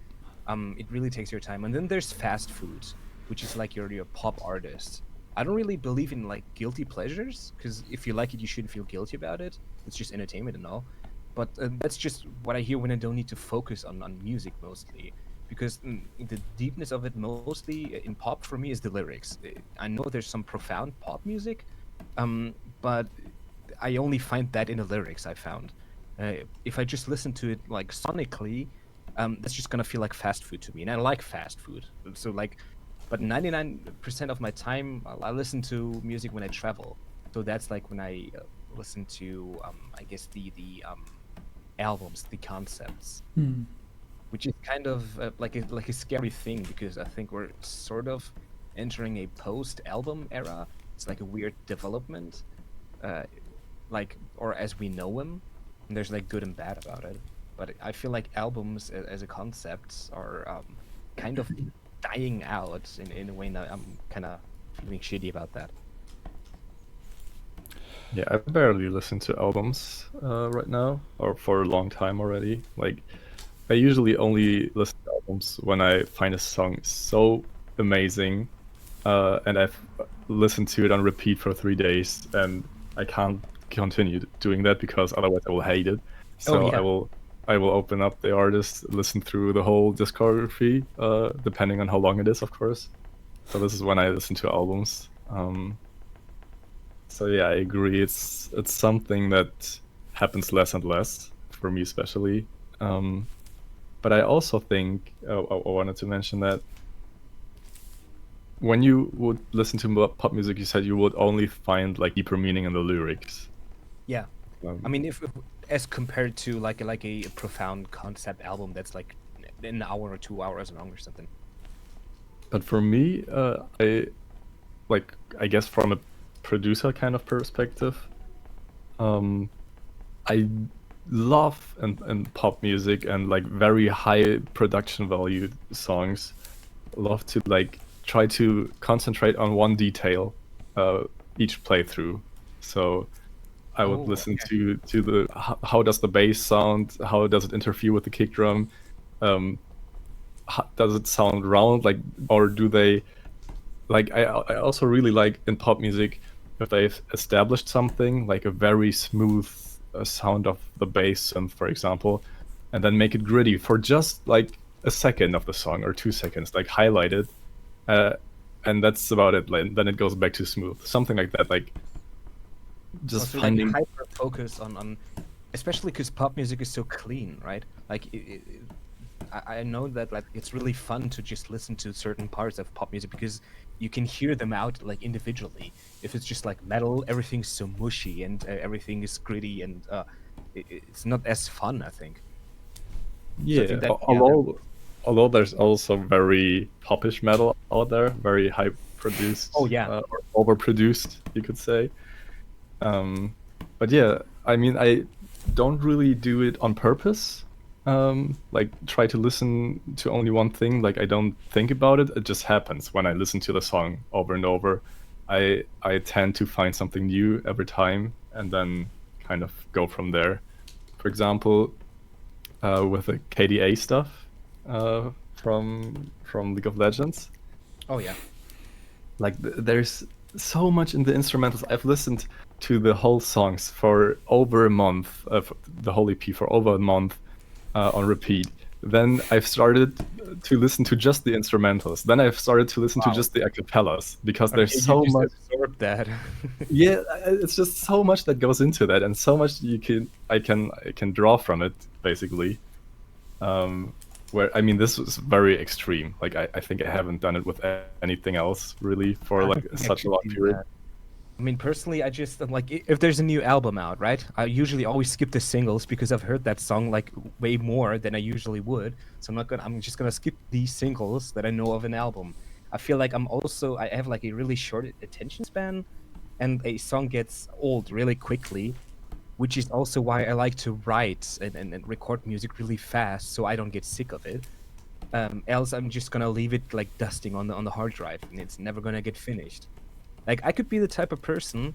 It really takes your time. And then there's fast food, which is like your pop artist. I don't really believe in like guilty pleasures, because if you like it, you shouldn't feel guilty about it. It's just entertainment and all. But that's just what I hear when I don't need to focus on music mostly, because the deepness of it mostly in pop for me is the lyrics. I know there's some profound pop music, but I only find that in the lyrics. I found if I just listen to it like sonically, that's just gonna feel like fast food to me, and I like fast food. So like, but 99% of my time, I listen to music when I travel. So that's like when I listen to, I guess the albums, the concepts, Hmm. which is kind of like a scary thing, because I think we're sort of entering a post-album era. It's like a weird development, like, or as we know them, and there's like good and bad about it. But I feel like albums as a concept are kind of dying out in a way that I'm kind of feeling shitty about that. Yeah, I barely listen to albums right now, or for a long time already. Like, I usually only listen to albums when I find a song so amazing, and I've listened to it on repeat for 3 days, and I can't continue doing that because otherwise I will hate it. So yeah. I will open up the artist, listen through the whole discography, depending on how long it is, of course. So this is when I listen to albums. So yeah, I agree. It's something that happens less and less for me, especially. But I also think I wanted to mention that when you would listen to pop music, you said you would only find like deeper meaning in the lyrics. Yeah. Um, I mean, if as compared to like a profound concept album that's like an hour or 2 hours long or something. But for me, I guess from a producer kind of perspective, I love and pop music and like very high production value songs. Love to like try to concentrate on one detail each playthrough. So I would listen to the how does the bass sound, how does it interfere with the kick drum, does it sound round, like, or do they like I also really like in pop music if they've established something like a very smooth sound of the bass synth, for example, and then make it gritty for just like a second of the song or 2 seconds, like highlight it, and that's about it. Like, then it goes back to smooth, something like that. Like just Also, finding like hyper focus on especially because pop music is so clean, right? Like I know that like it's really fun to just listen to certain parts of pop music because you can hear them out like individually. If it's just like metal, everything's so mushy and everything is gritty, and it's not as fun, I think. So I yeah. think that Although there's also very popish metal out there, very high produced, Oh, yeah. or overproduced, you could say. But yeah, I mean, I don't really do it on purpose. Like try to listen to only one thing. Like I don't think about it. It just happens when I listen to the song over and over. I tend to find something new every time and then kind of go from there. For example, with the KDA stuff from League of Legends. Oh yeah. Like there's so much in the instrumentals. I've listened to the whole songs for over a month, the whole EP for over a month on repeat. Then I've started to listen to just the instrumentals. Then I've started to listen to just the acapellas because there's Okay, so you just much. absorbed that. Yeah, it's just so much that goes into that, and so much I can draw from it basically. Where I mean, this was very extreme. Like I think I haven't done it with anything else really for I like don't think I such a could long do period. that. I mean, personally, I'm like, if there's a new album out, right? I usually always skip the singles because I've heard that song like way more than I usually would. So I'm just gonna skip these singles that I know of an album. I feel like I have like a really short attention span, and a song gets old really quickly, which is also why I like to write and record music really fast so I don't get sick of it. Else I'm just gonna leave it like dusting on the hard drive, and it's never gonna get finished. Like I could be the type of person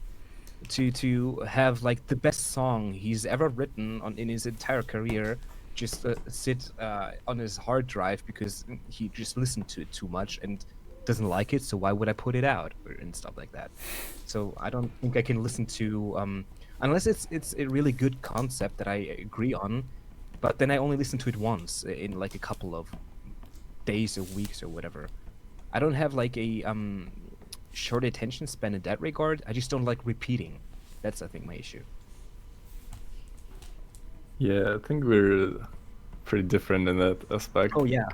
to have like the best song he's ever written in his entire career just sit on his hard drive because he just listened to it too much and doesn't like it. So why would I put it out and stuff like that? So I don't think I can listen to unless it's a really good concept that I agree on. But then I only listen to it once in like a couple of days or weeks or whatever. I don't have like a short attention span in that regard. I just don't like repeating. That's I think my issue. Yeah, I think we're pretty different in that aspect. Oh yeah.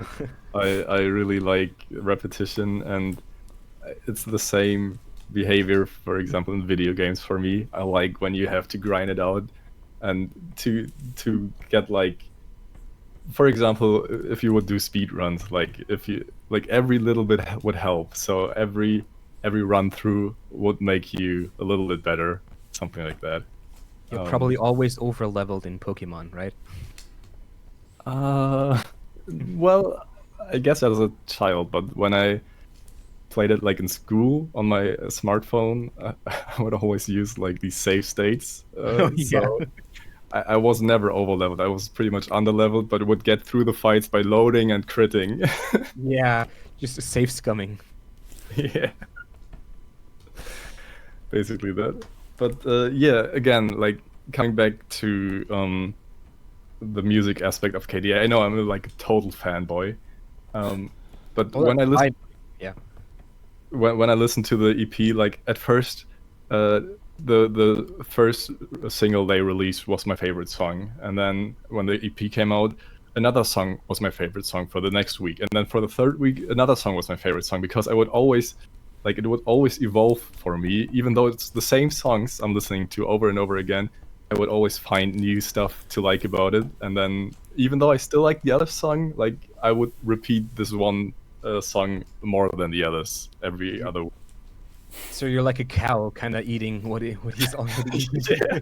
I really like repetition, and it's the same behavior, for example, in video games for me. I like when you have to grind it out and to get like, for example, if you would do speed runs, like if you like every little bit would help. So every run through would make you a little bit better, something like that. You're probably always over leveled in Pokemon, right? Well, I guess as a child, but when I played it like in school on my smartphone, I would always use like these save states. So I was never over leveled. I was pretty much under leveled, but would get through the fights by loading and critting. Yeah, just safe scumming. Yeah. Basically that. But yeah, again, like coming back to the music aspect of KDA, I know I'm like a total fanboy. But when I listen, yeah, when I listened to the EP, like at first, the first single they released was my favorite song, and then when the EP came out, another song was my favorite song for the next week, and then for the third week, another song was my favorite song, because I would always, like, it would always evolve for me, even though it's the same songs I'm listening to over and over again. I would always find new stuff to like about it, and then even though I still like the other song, like I would repeat this one song more than the others every other week. So you're like a cow, kind of eating what he's already eating. Yeah.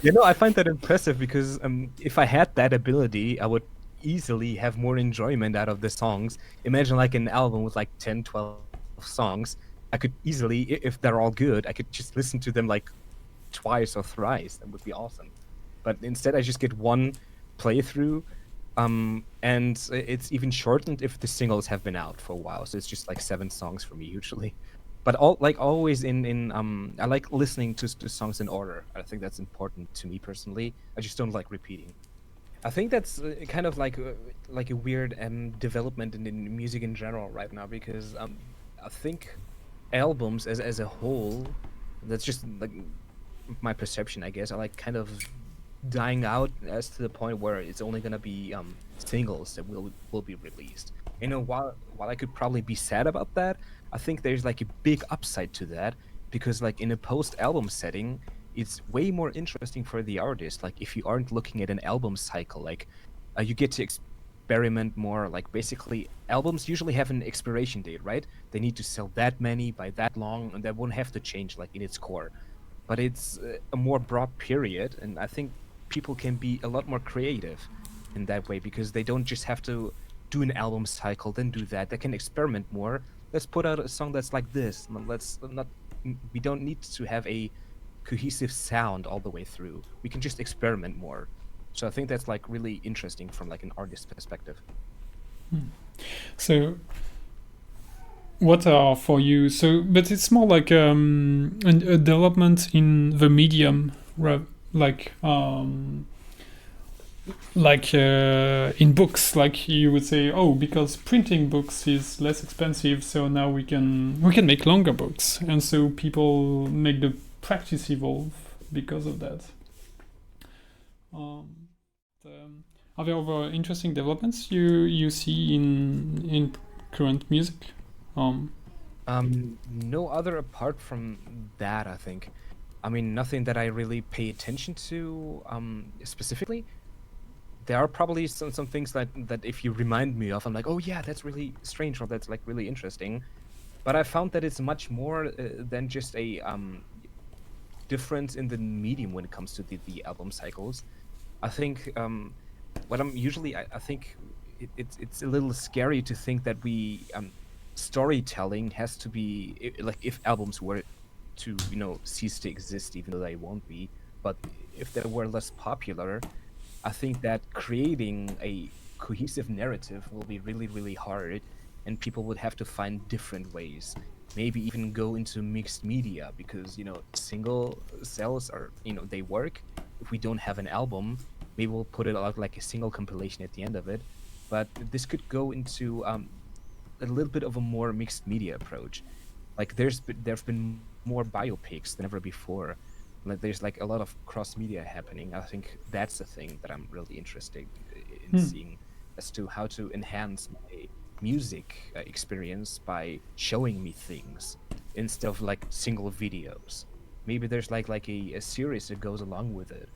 You know, I find that impressive because if I had that ability, I would easily have more enjoyment out of the songs. Imagine like an album with like 10, 12 songs. I could easily, if they're all good, I could just listen to them like twice or thrice. That would be awesome. But instead, I just get one playthrough, and it's even shortened if the singles have been out for a while. So it's just like 7 songs for me usually. But always in I like listening to songs in order. I think that's important to me personally. I just don't like repeating. I think that's kind of like a weird development in music in general right now, because I think albums as a whole, that's just like my perception, I guess, are like kind of dying out as to the point where it's only gonna be singles that will be released. You know, while I could probably be sad about that, I think there's like a big upside to that, because like in a post-album setting, it's way more interesting for the artist. Like if you aren't looking at an album cycle, like you get to experiment more. Like basically, albums usually have an expiration date, right? They need to sell that many by that long, and that won't have to change like in its core. But it's a more broad period, and I think people can be a lot more creative in that way, because they don't just have to do an album cycle, then do that. They can experiment more. Let's put out a song that's like this. We don't need to have a cohesive sound all the way through. We can just experiment more. So I think that's like really interesting from like an artist perspective. So what are for you, so but it's more like a development in the medium, like in books, like you would say, oh, because printing books is less expensive, so now we can make longer books, and so people make the practice evolve because of that. Are there other interesting developments you see in current music? No other apart from that, I think. I mean, nothing that I really pay attention to specifically. There are probably some things that if you remind me of, I'm like, oh yeah, that's really strange, or that's like really interesting. But I found that it's much more than just a difference in the medium when it comes to the album cycles. I think what I'm usually, I think it's a little scary to think that we storytelling has to be like if albums were to cease to exist, even though they won't be. But if they were less popular, I think that creating a cohesive narrative will be really, really hard, and people would have to find different ways. Maybe even go into mixed media, because single cells are they work. If we don't have an album, maybe we'll put it out like a single compilation at the end of it. But this could go into a little bit of a more mixed media approach. Like there've been more biopics than ever before. Like there's like a lot of cross media happening. I think that's the thing that I'm really interested in seeing, as to how to enhance my music experience by showing me things instead of like single videos. Maybe there's like a series that goes along with it.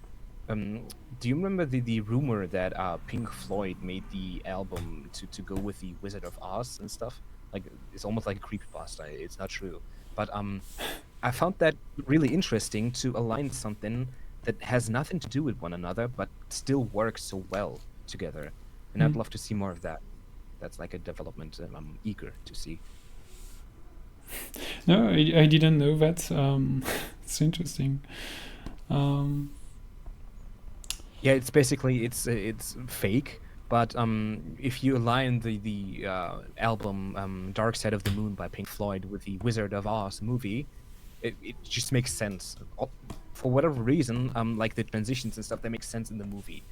Do you remember the rumor that Pink Floyd made the album to go with the Wizard of Oz and stuff? Like it's almost like a creepypasta. It's not true, but I found that really interesting, to align something that has nothing to do with one another but still works so well together. And I'd love to see more of that. That's like a development I'm eager to see. No, I didn't know that. It's interesting. Yeah, it's basically it's fake, but if you align the album Dark Side of the Moon by Pink Floyd with the Wizard of Oz movie, it just makes sense. For whatever reason, like the transitions and stuff, that makes sense in the movie.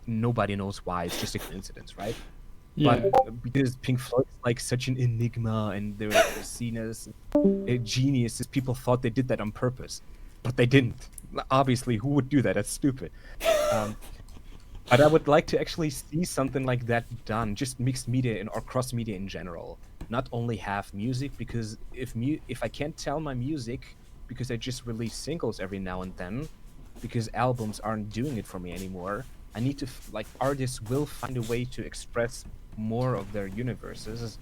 Nobody knows why. It's just a coincidence, right? Yeah. But because Pink Floyd is like such an enigma, and they're seen as geniuses, people thought they did that on purpose, but they didn't. Obviously, who would do that? That's stupid. But I would like to actually see something like that done, just mixed media or cross media in general. Not only have music, because if I can't tell my music because I just release singles every now and then, because albums aren't doing it for me anymore, I need to like artists will find a way to express more of their universes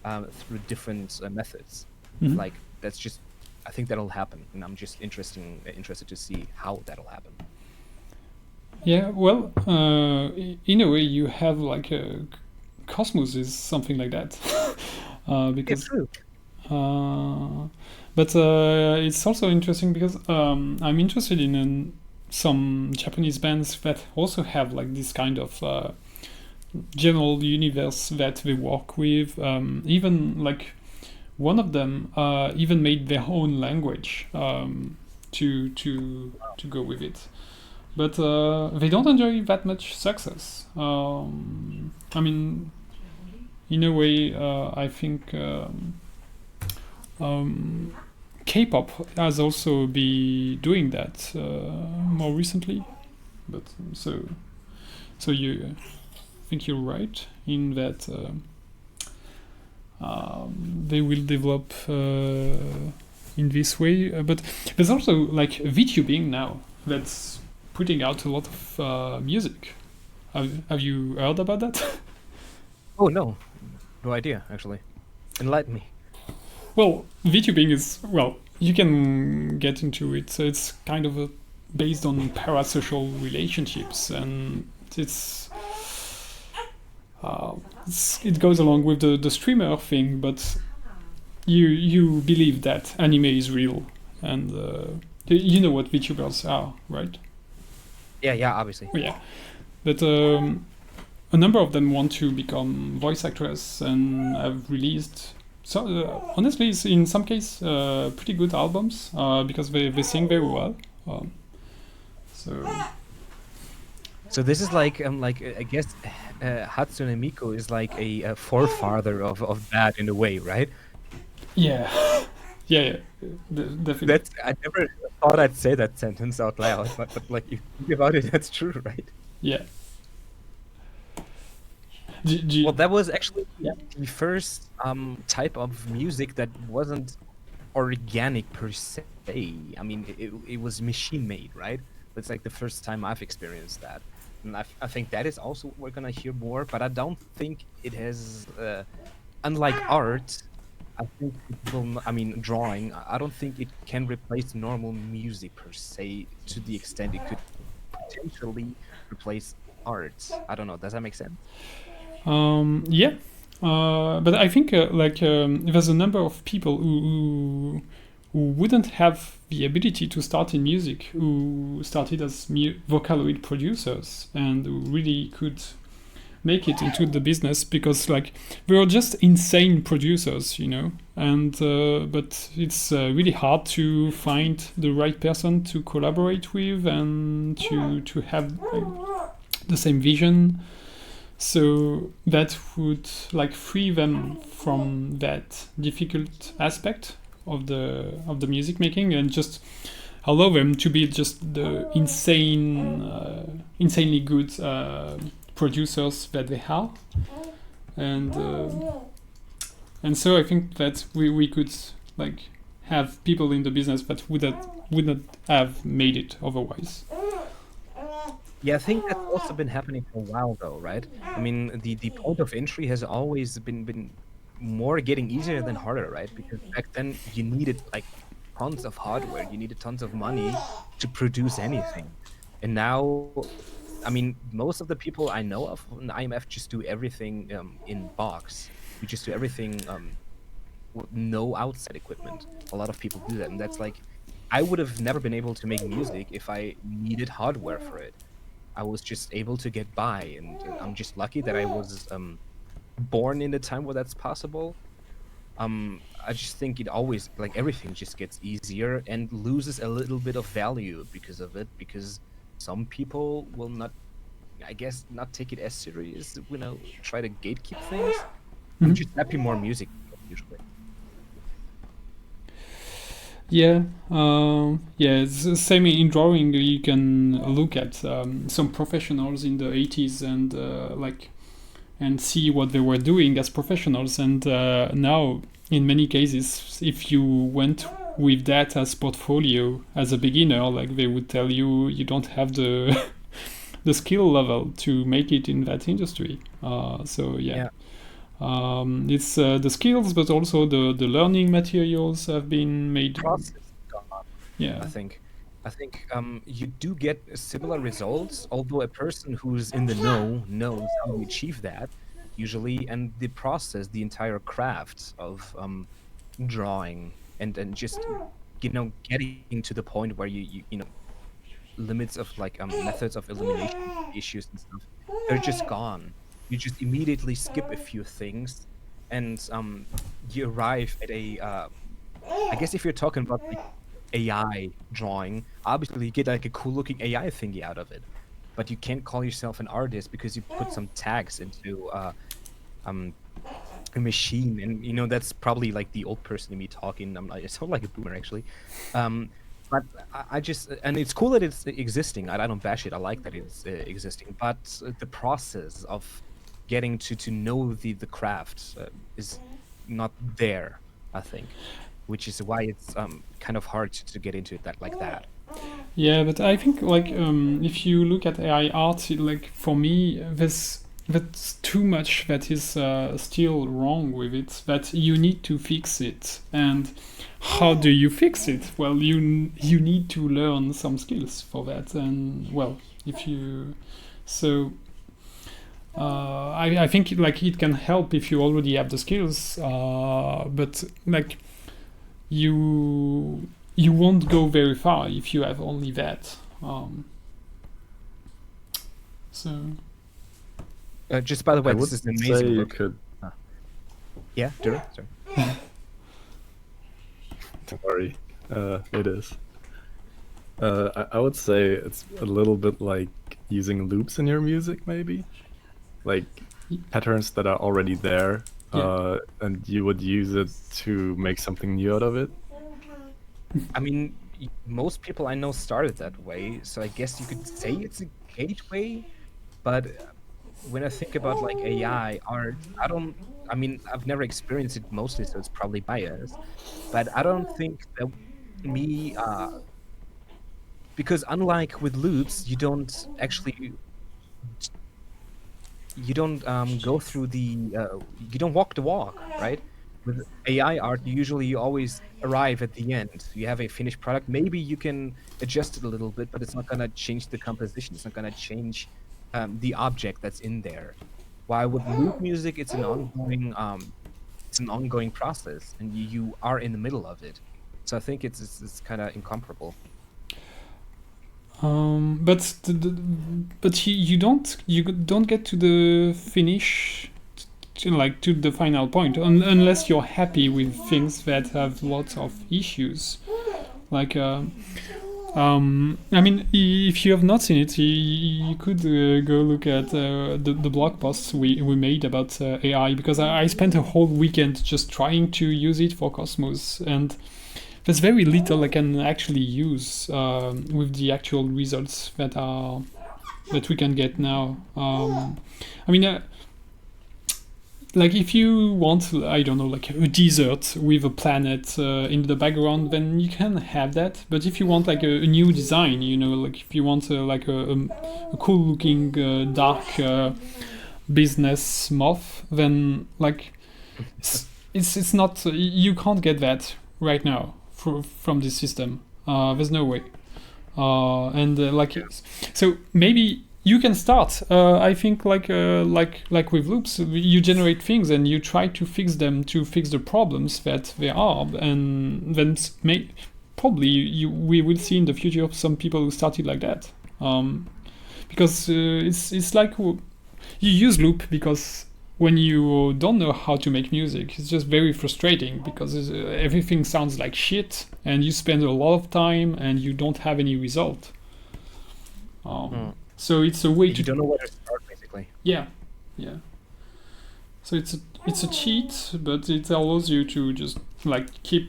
through different methods. Like that's just, I think that'll happen, and I'm just interested to see how that'll happen. Yeah, well, in a way, you have like Cosmos is something like that, because. But it's also interesting because I'm interested in some Japanese bands that also have like this kind of general universe that they work with. Even like one of them even made their own language to go with it. But they don't enjoy that much success. I mean, in a way, I think K-pop has also been doing that more recently. But so you think you're right in that they will develop in this way. But there's also like VTubing now that's putting out a lot of music. Have you heard about that? Oh no idea actually. Enlighten me. Well, VTubing is, well, you can get into it. So it's kind of based on parasocial relationships, and it goes along with the streamer thing, but you believe that anime is real, and you know what VTubers are, right? Yeah, obviously. Oh, yeah, but a number of them want to become voice actors and have released. So honestly, it's in some case pretty good albums because they sing very well. So this is like I guess Hatsune Miku is like a forefather of that in a way, right? Yeah, yeah, definitely. That's, I never thought I'd say that sentence out loud, but like you think about it, that's true, right? Yeah. Well, that was actually the first type of music that wasn't organic per se. I mean, it was machine made, right? It's like the first time I've experienced that. And I think that is also what we're gonna hear more, but I don't think it has, unlike art, I think it will, I mean, drawing, I don't think it can replace normal music per se to the extent it could potentially replace art. I don't know, does that make sense? Yeah, but I think there's a number of people who who wouldn't have the ability to start in music, who started as Vocaloid producers and who really could make it into the business because like we were just insane producers, you know, and but it's really hard to find the right person to collaborate with and to have the same vision. So that would like free them from that difficult aspect of the music making and just allow them to be just the insanely good producers that they are, and so I think that we could like have people in the business that would not have made it otherwise. Yeah, I think that's also been happening for a while, though, right? I mean, the point of entry has always been more getting easier than harder, right? Because back then you needed like tons of hardware, you needed tons of money to produce anything, and now, I mean, most of the people I know of in IMF just do everything in box. We just do everything with no outside equipment. A lot of people do that, and that's like, I would have never been able to make music if I needed hardware for it. I was just able to get by, and I'm just lucky that I was born in a time where that's possible. I just think it always, like, everything just gets easier and loses a little bit of value because of it, because some people will not, I guess, not take it as serious, you know, try to gatekeep things. I'm just happy more music, usually. Yeah, it's the same in drawing. You can look at some professionals in the 80s and and see what they were doing as professionals. And now, in many cases, if you went with that as portfolio as a beginner, like they would tell you, you don't have the the skill level to make it in that industry. So yeah. It's the skills, but also the learning materials have been made. Process gone, Yeah. I think. You do get similar results, although a person who's in the know knows how to achieve that, usually, and the process, the entire craft of drawing and just, you know, getting to the point where you know, limits of like methods of elimination issues and stuff, they're just gone. You just immediately skip a few things, and you arrive at a I guess if you're talking about like AI drawing, obviously you get like a cool looking AI thingy out of it, but you can't call yourself an artist because you put some tags into a machine, and you know that's probably like the old person in me talking. I sound like a boomer actually. But I just, and it's cool that it's existing. I don't bash it. I like that it's existing. But the process of getting to know the craft is not there, I think, which is why it's kind of hard to get into it that like that. Yeah, but I think like if you look at AI art, like for me, that's too much that is still wrong with it. That you need to fix it, and how do you fix it? Well, you need to learn some skills for that, and well, if you so. I think like it can help if you already have the skills, but like you won't go very far if you have only that. So Just by the way, I this would is an say amazing you work. could. Yeah, Dura, sorry. Don't worry, it is. I would say it's a little bit like using loops in your music, maybe, like patterns that are already there, Yeah. and you would use it to make something new out of it. I mean, most people I know started that way, so I guess you could say it's a gateway. But when I think about like AI art, I mean, I've never experienced it mostly, so it's probably biased. But I don't think that me, because unlike with loops, you don't go through you don't walk the walk, right? With AI art, you always arrive at the end. You have a finished product. Maybe you can adjust it a little bit, but it's not gonna change the composition. It's not gonna change the object that's in there. While with loop music, it's an ongoing process, and you are in the middle of it. So I think it's kind of incomparable. But you don't get to the finish, to the final point, unless you're happy with things that have lots of issues. Like, I mean, if you have not seen it, you could go look at the blog posts we made about AI, because I spent a whole weekend just trying to use it for Cosmos, and there's very little I can actually use with the actual results that we can get now. I mean, like if you want, I don't know, like a desert with a planet in the background, then you can have that. But if you want like a new design, like if you want like a cool looking dark business moth, then like it's not, you can't get that right now from this system. There's no way. So maybe you can start. I think like with loops, you generate things and you try to fix them, to fix the problems that there are, and then probably we will see in the future some people who started like that. Because it's like you use loop because when you don't know how to make music, it's just very frustrating because everything sounds like shit and you spend a lot of time and you don't have any result. So it's a way You don't know where to start, basically. Yeah. So it's a cheat, but it allows you to just like keep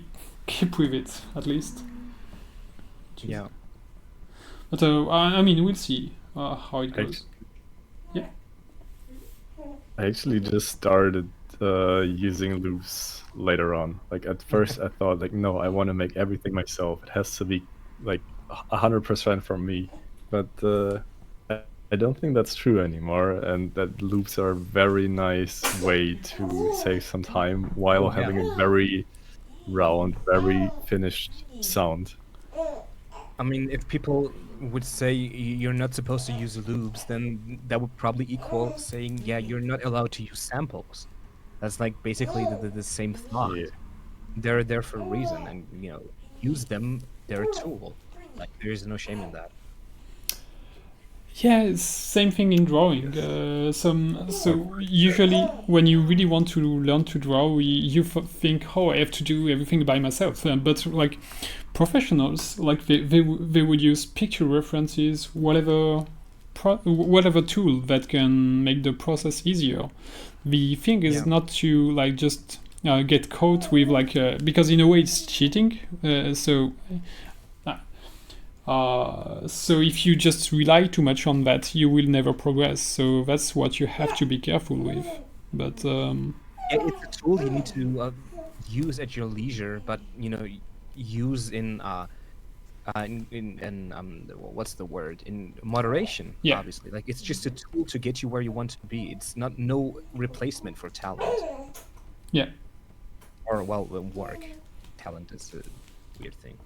with it at least. Yeah. But I mean, we'll see how it goes. I actually just started using loops later on. Like at first I thought like, no, I want to make everything myself. It has to be like 100% from me. But I don't think that's true anymore, and that loops are a very nice way to save some time while having a very round, very finished sound. I mean, if people would say you're not supposed to use loops, then that would probably equal saying, yeah, you're not allowed to use samples. That's like basically the same thought. Yeah. They're there for a reason, and use them. They're a tool. Like there is no shame in that. Yeah, it's same thing in drawing. So usually when you really want to learn to draw, you think, oh, I have to do everything by myself. But like professionals, like they would use picture references, whatever tool that can make the process easier. The thing is not to like just get caught with like because in a way it's cheating. So if you just rely too much on that, you will never progress. So that's what you have to be careful with. But it's a tool you need to use at your leisure, but use in what's the word, in moderation. Yeah. Obviously, like it's just a tool to get you where you want to be. It's no replacement for talent. Yeah. Or work. Talent is a weird thing.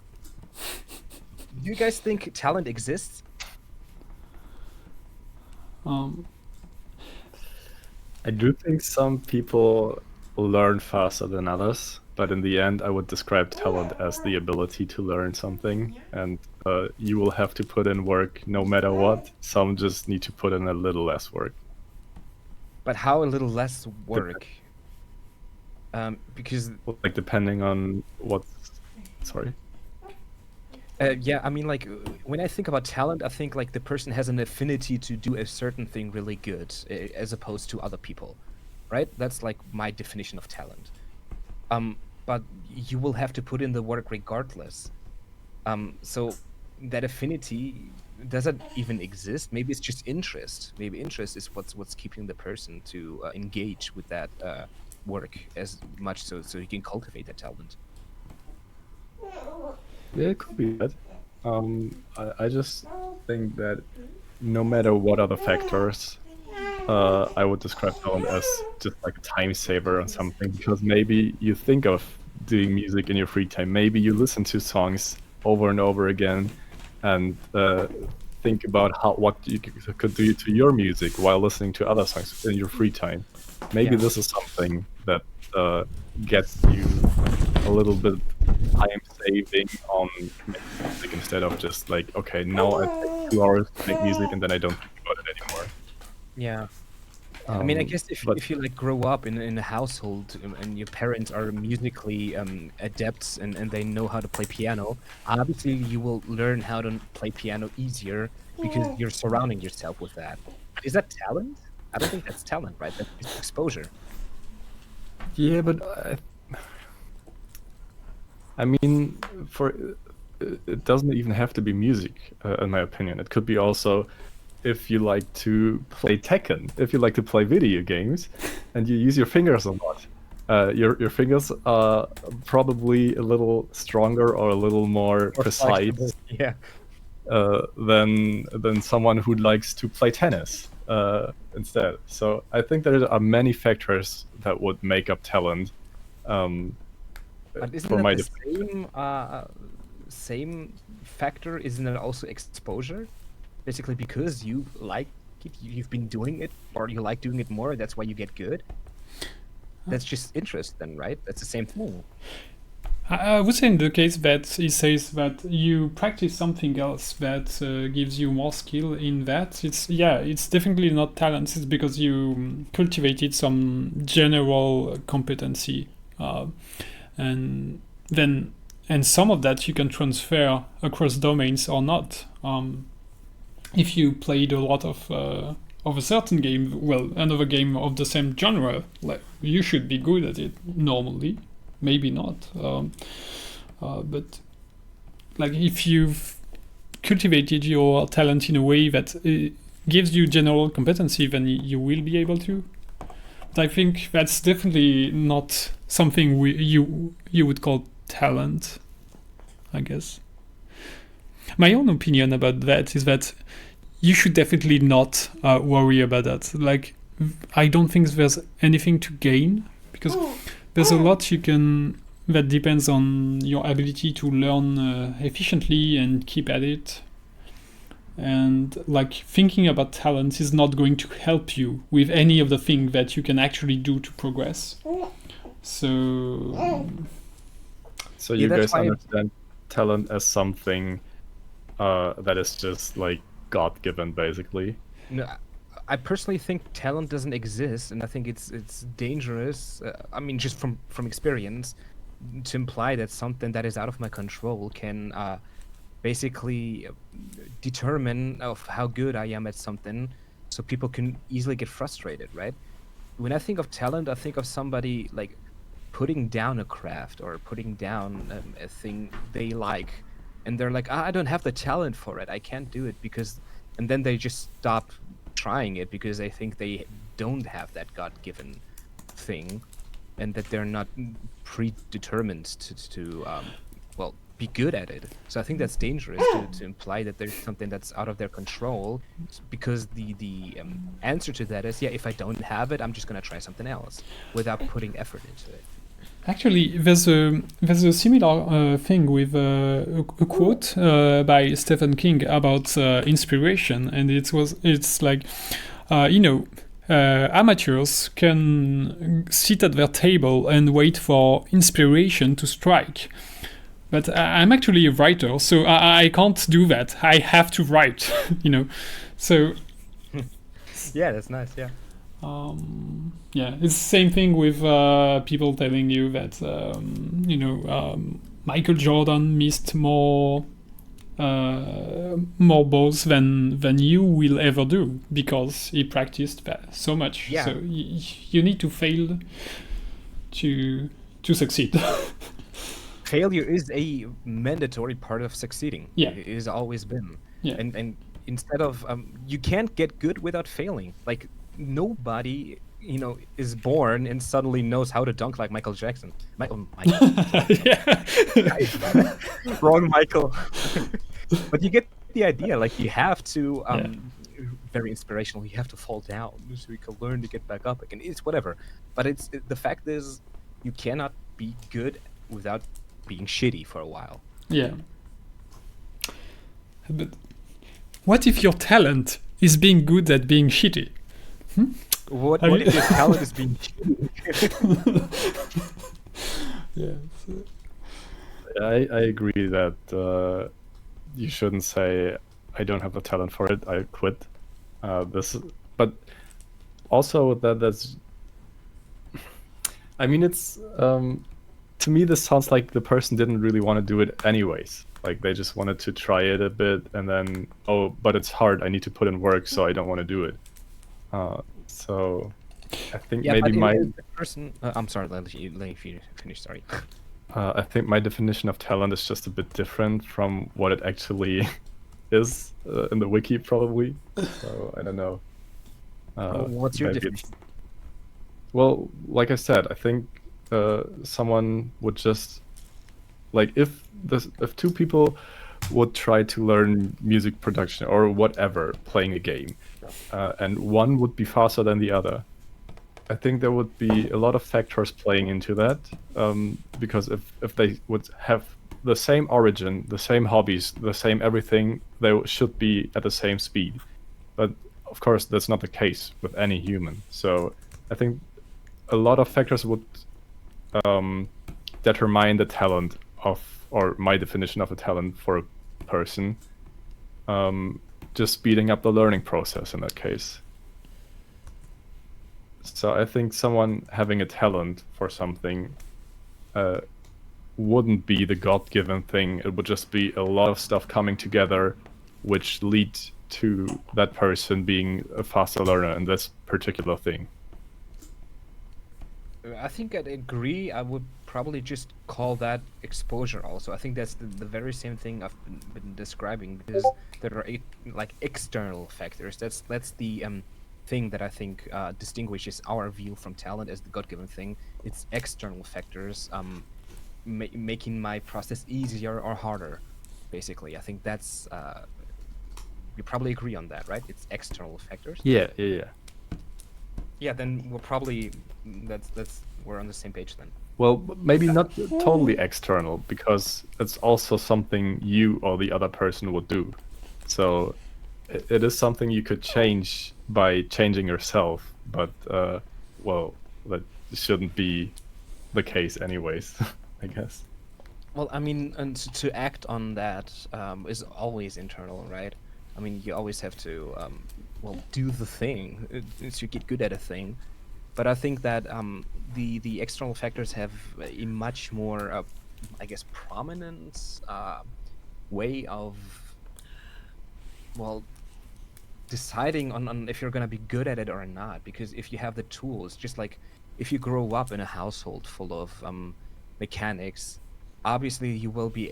Do you guys think talent exists? I do think some people learn faster than others, but in the end, I would describe talent as the ability to learn something, and you will have to put in work no matter what. Some just need to put in a little less work. But how a little less work? Because like depending on what. Sorry. I mean, like, when I think about talent, I think, like, the person has an affinity to do a certain thing really good, as opposed to other people, right? That's, like, my definition of talent. But you will have to put in the work regardless. So that affinity, does it even exist? Maybe it's just interest. Maybe interest is what's keeping the person to engage with that work as much so he can cultivate that talent. Yeah, it could be that. I just think that no matter what other factors, I would describe talent as just like a time saver or something, because maybe you think of doing music in your free time. Maybe you listen to songs over and over again and think about what you could do to your music while listening to other songs in your free time. Maybe this is something that gets you a little bit time saving on making music instead of just like, okay, now I take 2 hours to make music and then I don't think about it anymore. Yeah. I mean, I Um, guess if but you like grow up in a household and your parents are musically adepts and they know how to play piano, obviously you will learn how to play piano easier because you're surrounding yourself with that. But is that talent? I don't think that's talent, right? That's just exposure. yeah, but I mean, it doesn't even have to be music, in my opinion. It could be also if you like to play Tekken, if you like to play video games, and you use your fingers a lot. Your fingers are probably a little stronger or a little more Or precise flexible. Yeah. than someone who likes to play tennis instead. So I think there are many factors that would make up talent. But isn't For that my the same factor? Isn't it also exposure? Basically, because you like it, you've been doing it, or you like doing it more. That's why you get good. That's just interest, then, right? That's the same thing. I would say in the case that he says that you practice something else that gives you more skill in that, it's definitely not talent. It's because you cultivated some general competency, and some of that you can transfer across domains or not. If you played a lot of a certain game, well, another game of the same genre, like you should be good at it normally. Maybe not, but like if you've cultivated your talent in a way that gives you general competency, then you will be able to. But I think that's definitely not something you would call talent, I guess. My own opinion about that is that you should definitely not worry about that. Like, I don't think there's anything to gain because there's a lot that depends on your ability to learn efficiently and keep at it. And like thinking about talent is not going to help you with any of the things that you can actually do to progress. So you that's guys why understand talent as something that is just like God-given, basically. No, I personally think talent doesn't exist, and I think it's dangerous. I mean, just from experience, to imply that something that is out of my control can basically determine of how good I am at something, so people can easily get frustrated, right? When I think of talent, I think of somebody like putting down a craft or putting down a thing they like, and they're like, I don't have the talent for it. I can't do it and then they just stop trying it because they think they don't have that God-given thing, and that they're not predetermined to be good at it. So I think that's dangerous to imply that there's something that's out of their control, because the answer to that is, if I don't have it, I'm just gonna try something else without putting effort into it. actually, there's a similar thing with a quote by Stephen King about inspiration, and it's like, amateurs can sit at their table and wait for inspiration to strike. But I'm actually a writer, so I can't do that. I have to write, So Yeah, that's nice. Yeah. It's the same thing with people telling you that Michael Jordan missed more balls than you will ever do because he practiced that so much. Yeah. So you need to fail to succeed. Failure is a mandatory part of succeeding. Yeah. It has always been. Yeah. And instead of you can't get good without failing. Like, nobody is born and suddenly knows how to dunk like Michael Jackson. Michael. Yeah. Wrong Michael. But you get the idea. Like, you have to very inspirational. You have to fall down so you can learn to get back up again. It's whatever. But the fact is, you cannot be good without being shitty for a while. Yeah. But what if your talent is being good at being shitty? What if your talent is being shitty? Yeah. I agree that you shouldn't say I don't have the talent for it. I quit. But also that's. I mean, it's to me this sounds like the person didn't really want to do it anyways. Like they just wanted to try it a bit, and then but it's hard. I need to put in work, so I don't want to do it. So I think Yeah, maybe but my the person. I'm sorry, let you finish. Sorry. I think my definition of talent is just a bit different from what it actually is in the wiki, probably. So I don't know. What's your maybe definition? Well, like I said, I think someone would just like if two people would try to learn music production or whatever, playing a game, and one would be faster than the other. I think there would be a lot of factors playing into that, because if they would have the same origin, the same hobbies, the same everything, they should be at the same speed. But of course, that's not the case with any human. So I think a lot of factors would determine the talent of, or my definition of a talent for a person. Just speeding up the learning process in that case. So I think someone having a talent for something wouldn't be the God-given thing. It would just be a lot of stuff coming together, which lead to that person being a faster learner in this particular thing. I think I'd agree. I would probably just call that exposure also. I think that's the very same thing I've been describing, because there are like external factors. That's the thing that I think distinguishes our view from talent as the God-given thing. It's external factors making my process easier or harder, basically. I think that's you probably agree on that, right? It's external factors. Yeah. Yeah, then we'll probably we're on the same page then. Well, maybe not totally external, because it's also something you or the other person would do. So it is something you could change by changing yourself, but well, that shouldn't be the case anyways, I guess. Well, I mean, and to act on that is always internal, right? I mean, you always have to, do the thing as you get good at a thing. But I think that the external factors have a much more, I guess, prominent way of, deciding on if you're going to be good at it or not. Because if you have the tools, just like if you grow up in a household full of mechanics, obviously you will be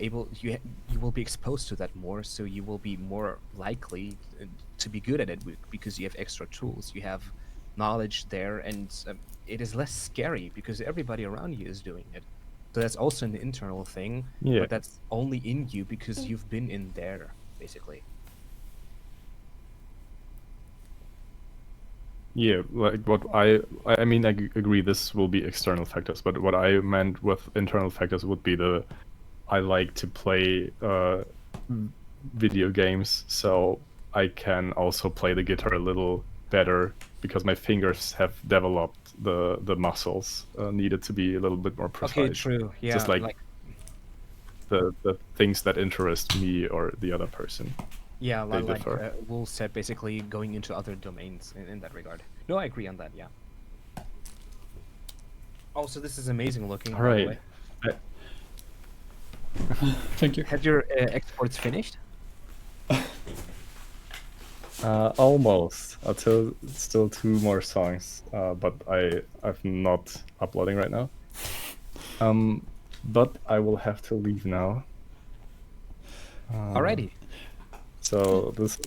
exposed to that more, so you will be more likely to be good at it because you have extra tools, you have knowledge there, and it is less scary because everybody around you is doing it. So that's also an internal thing, Yeah. but that's only in you because you've been in there, basically. Yeah, like what I mean, I agree this will be external factors, but what I meant with internal factors would be I like to play video games, so I can also play the guitar a little better because my fingers have developed the muscles needed to be a little bit more precise. Okay, true. Yeah, Just like the things that interest me or the other person. yeah, they like differ. Will said, basically going into other domains in that regard. No, I agree on that. Yeah. Oh, so this is amazing looking. All by the right. way. Thank you. Had your exports finished? Almost. Until still 2 more songs, but I'm not uploading right now. But I will have to leave now. Alrighty. So this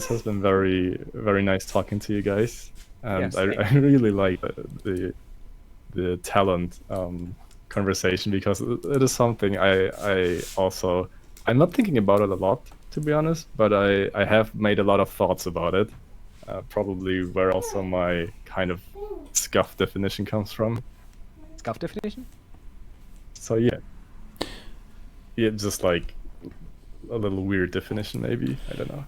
has been very, very nice talking to you guys, and Yes, I really like the talent conversation, because it is something I'm not thinking about it a lot, to be honest, but I have made a lot of thoughts about it. Probably where also my kind of scuff definition comes from. Scuff definition? So yeah, just like a little weird definition, maybe. I don't know.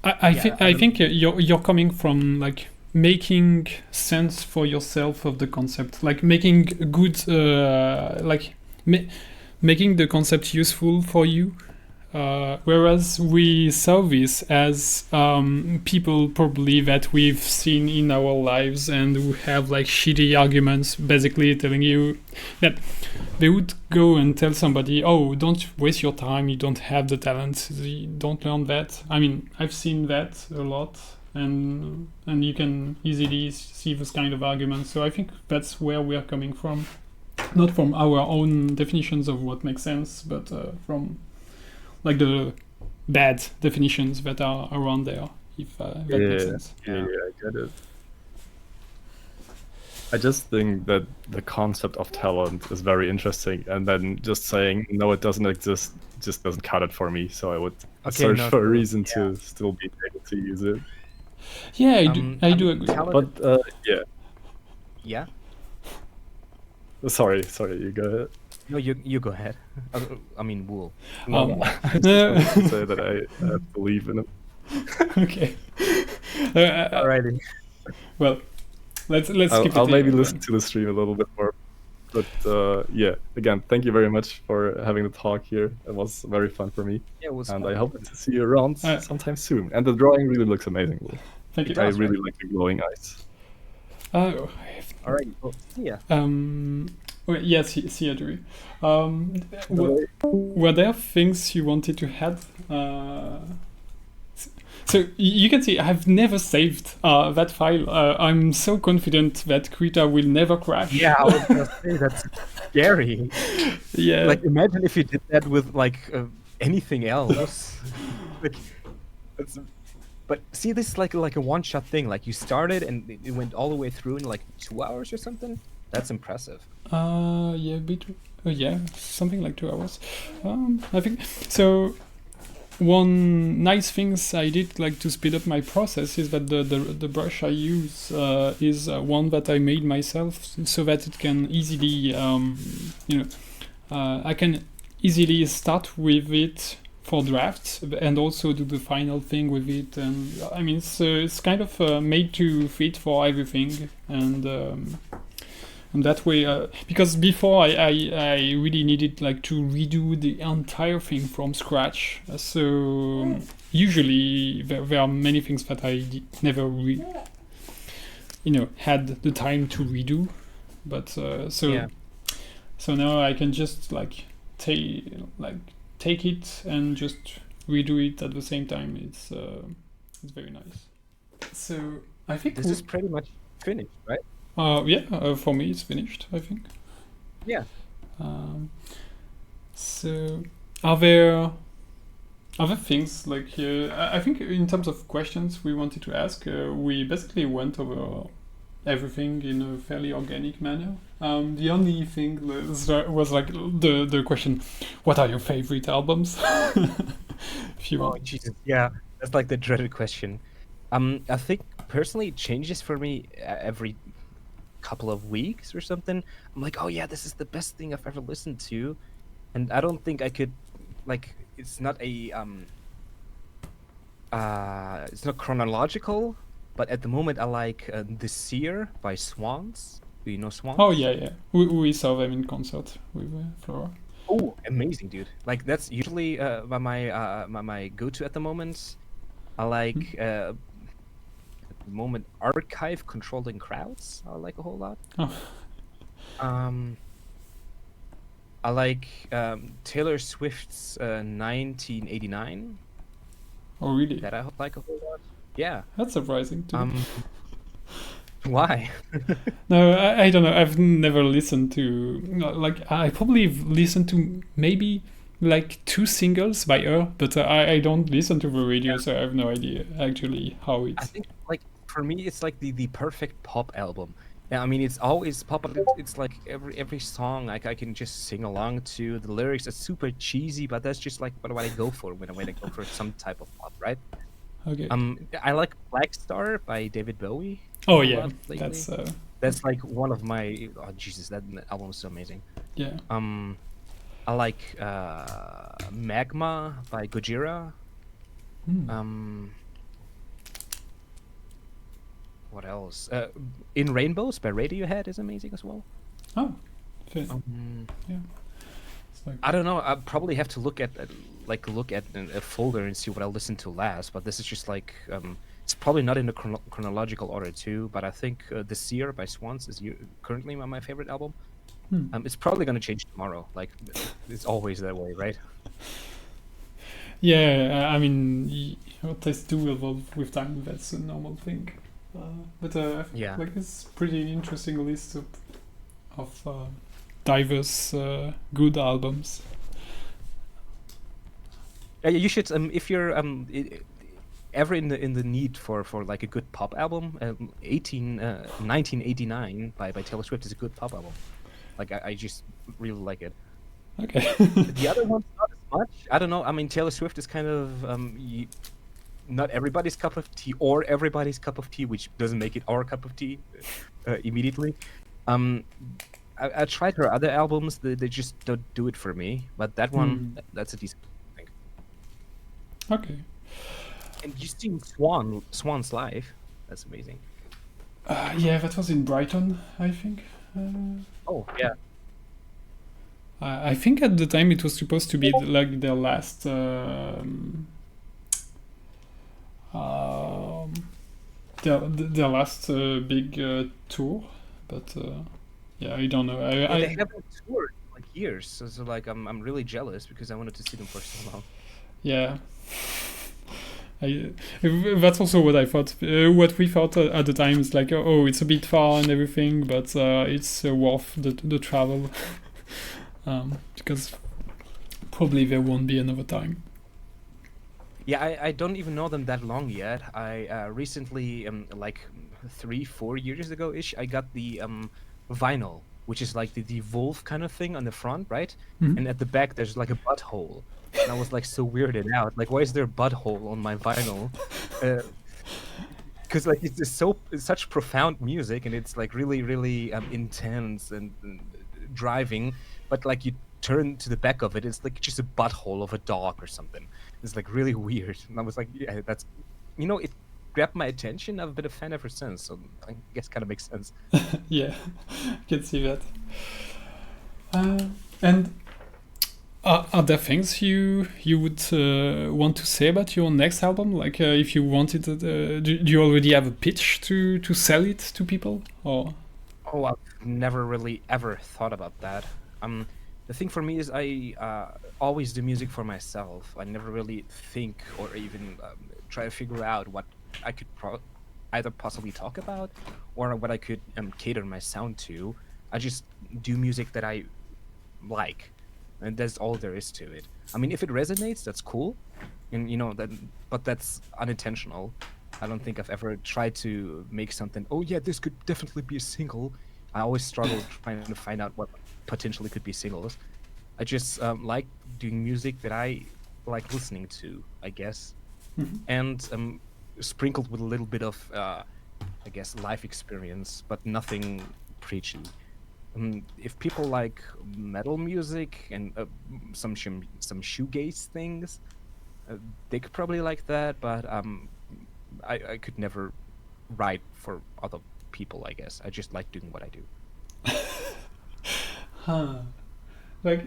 I think you're coming from like making sense for yourself of the concept, like making good making the concept useful for you. Whereas we saw this as people probably that we've seen in our lives and who have like shitty arguments, basically telling you that they would go and tell somebody, oh, don't waste your time, you don't have the talent, you don't learn that. I mean, I've seen that a lot, and you can easily see this kind of argument. So I think that's where we are coming from, not from our own definitions of what makes sense, but from like the bad definitions that are around there, if that makes sense. Yeah, I get it. I just think that the concept of talent is very interesting, and then just saying no, it doesn't exist, just doesn't cut it for me. So I would search for a reason to still be able to use it. Yeah, I do agree. But yeah. Yeah. Sorry, you go ahead. No, you go ahead. I mean, Wool. I just wanted to say that I believe in it. Okay. Alrighty. Well, let's keep it. I'll maybe listen to the stream a little bit more. But yeah, again, thank you very much for having the talk here. It was very fun for me. Yeah, it was and fun. I hope to see you around sometime soon. And the drawing really looks amazing. Thank you. I really like the glowing eyes. All right. Well, see ya. Yes, see you, Drew. Were there things you wanted to add? So you can see I've never saved that file. I'm so confident that Krita will never crash. Yeah, I was gonna say that's scary. Yeah. Like imagine if you did that with like anything else. Like, but see, this is like a one-shot thing. Like you started and it went all the way through in like 2 hours or something. That's impressive. Yeah, something like 2 hours. I think so. One nice things I did like to speed up my process is that the brush I use is one that I made myself, so that it can easily I can easily start with it for drafts and also do the final thing with it. And I mean it's kind of made to fit for everything, and that way, because before I really needed like to redo the entire thing from scratch. So usually there are many things that I never had the time to redo. But so now I can just like take it and just redo it at the same time. It's very nice. So I think this is pretty much finished, right? For me it's finished, I think. Yeah. So are there other things like I think in terms of questions we wanted to ask, we basically went over everything in a fairly organic manner. The only thing was like the question, what are your favorite albums? If you want. Oh Jesus, yeah, that's like the dreaded question. I think personally it changes for me every couple of weeks or something. I'm like, oh yeah, this is the best thing I've ever listened to, and I don't think I could, like, it's not a it's not chronological, but at the moment I like The Seer by Swans. Do you know Swans? Oh yeah, we saw them in concert with Flora. Oh, amazing, dude! Like that's usually my go-to at the moment. I like at the moment Archive Controlling Crowds. I like a whole lot. Oh. I like Taylor Swift's 1989. Oh really? That I like a whole lot. Yeah. That's surprising too. Why? No, I don't know. I've never listened to, like, I probably listened to maybe like 2 singles by her, but I don't listen to the radio, so I have no idea actually how it's. I think, like, for me, it's like the perfect pop album. Yeah, I mean, it's always pop, but it's like every song like I can just sing along to. The lyrics are super cheesy, but that's just like what I go for when I go for some type of pop, right? Okay. I like Black Star by David Bowie. Oh yeah, that's like one of my. Oh Jesus, that album is so amazing. Yeah. I like Magma by Gojira. What else? In Rainbows by Radiohead is amazing as well. Oh, fair. Yeah. Like, I don't know. I probably have to look at a folder and see what I listened to last. But this is just like it's probably not in the chronological order too. But I think "The Seer" by Swans is currently my favorite album. It's probably gonna change tomorrow. Like it's always that way, right? yeah, I mean, your tastes do evolve with time. That's a normal thing. But I think, Yeah. like it's pretty interesting list of diverse good albums. Yeah, you should if you're ever in the need for like a good pop album, 1989 by Taylor Swift is a good pop album. Like I just really like it. Okay. The other ones not as much. I don't know. I mean, Taylor Swift is kind of not everybody's cup of tea or everybody's cup of tea, which doesn't make it our cup of tea immediately. I tried her other albums; they just don't do it for me. But that one, that's a decent thing. Okay. And you seen Swans live? That's amazing. Yeah, that was in Brighton, I think. Oh yeah. I think at the time it was supposed to be like their last their last big tour, but yeah, I don't know. Yeah, they haven't toured in like years, so like I'm really jealous because I wanted to see them for so long. Yeah. That's also what I thought. What we thought at the time is like, oh, it's a bit far and everything, but it's worth the travel because probably there won't be another time. Yeah, I don't even know them that long yet. I recently, like 3-4 years ago ish, I got the vinyl, which is like the wolf kind of thing on the front, right? And at the back there's like a butthole. And I was like so weirded out. Like, why is there a butthole on my vinyl? Because like it's such profound music and it's like really really intense and driving, but like you turn to the back of it, it's like just a butthole of a dog or something. It's like really weird. And I was like, yeah, that's, it grabbed my attention. I've been a fan ever since, so I guess kind of makes sense. Yeah, I can see that. And are there things you would want to say about your next album? Like, if you wanted, do you already have a pitch to sell it to people, or? Oh, I've never really ever thought about that. The thing for me is I always do music for myself. I never really think or even try to figure out what I could either possibly talk about or what I could cater my sound to. I just do music that I like, and that's all there is to it. I mean, if it resonates, that's cool, and but that's unintentional. I don't think I've ever tried to make something. Oh yeah, this could definitely be a single. I always struggle trying to find out what potentially could be singles. I just like doing music that I like listening to, I guess, and sprinkled with a little bit of, I guess, life experience, but nothing preachy. If people like metal music and some shoegaze things, they could probably like that. But I could never write for other people. I guess I just like doing what I do. Like,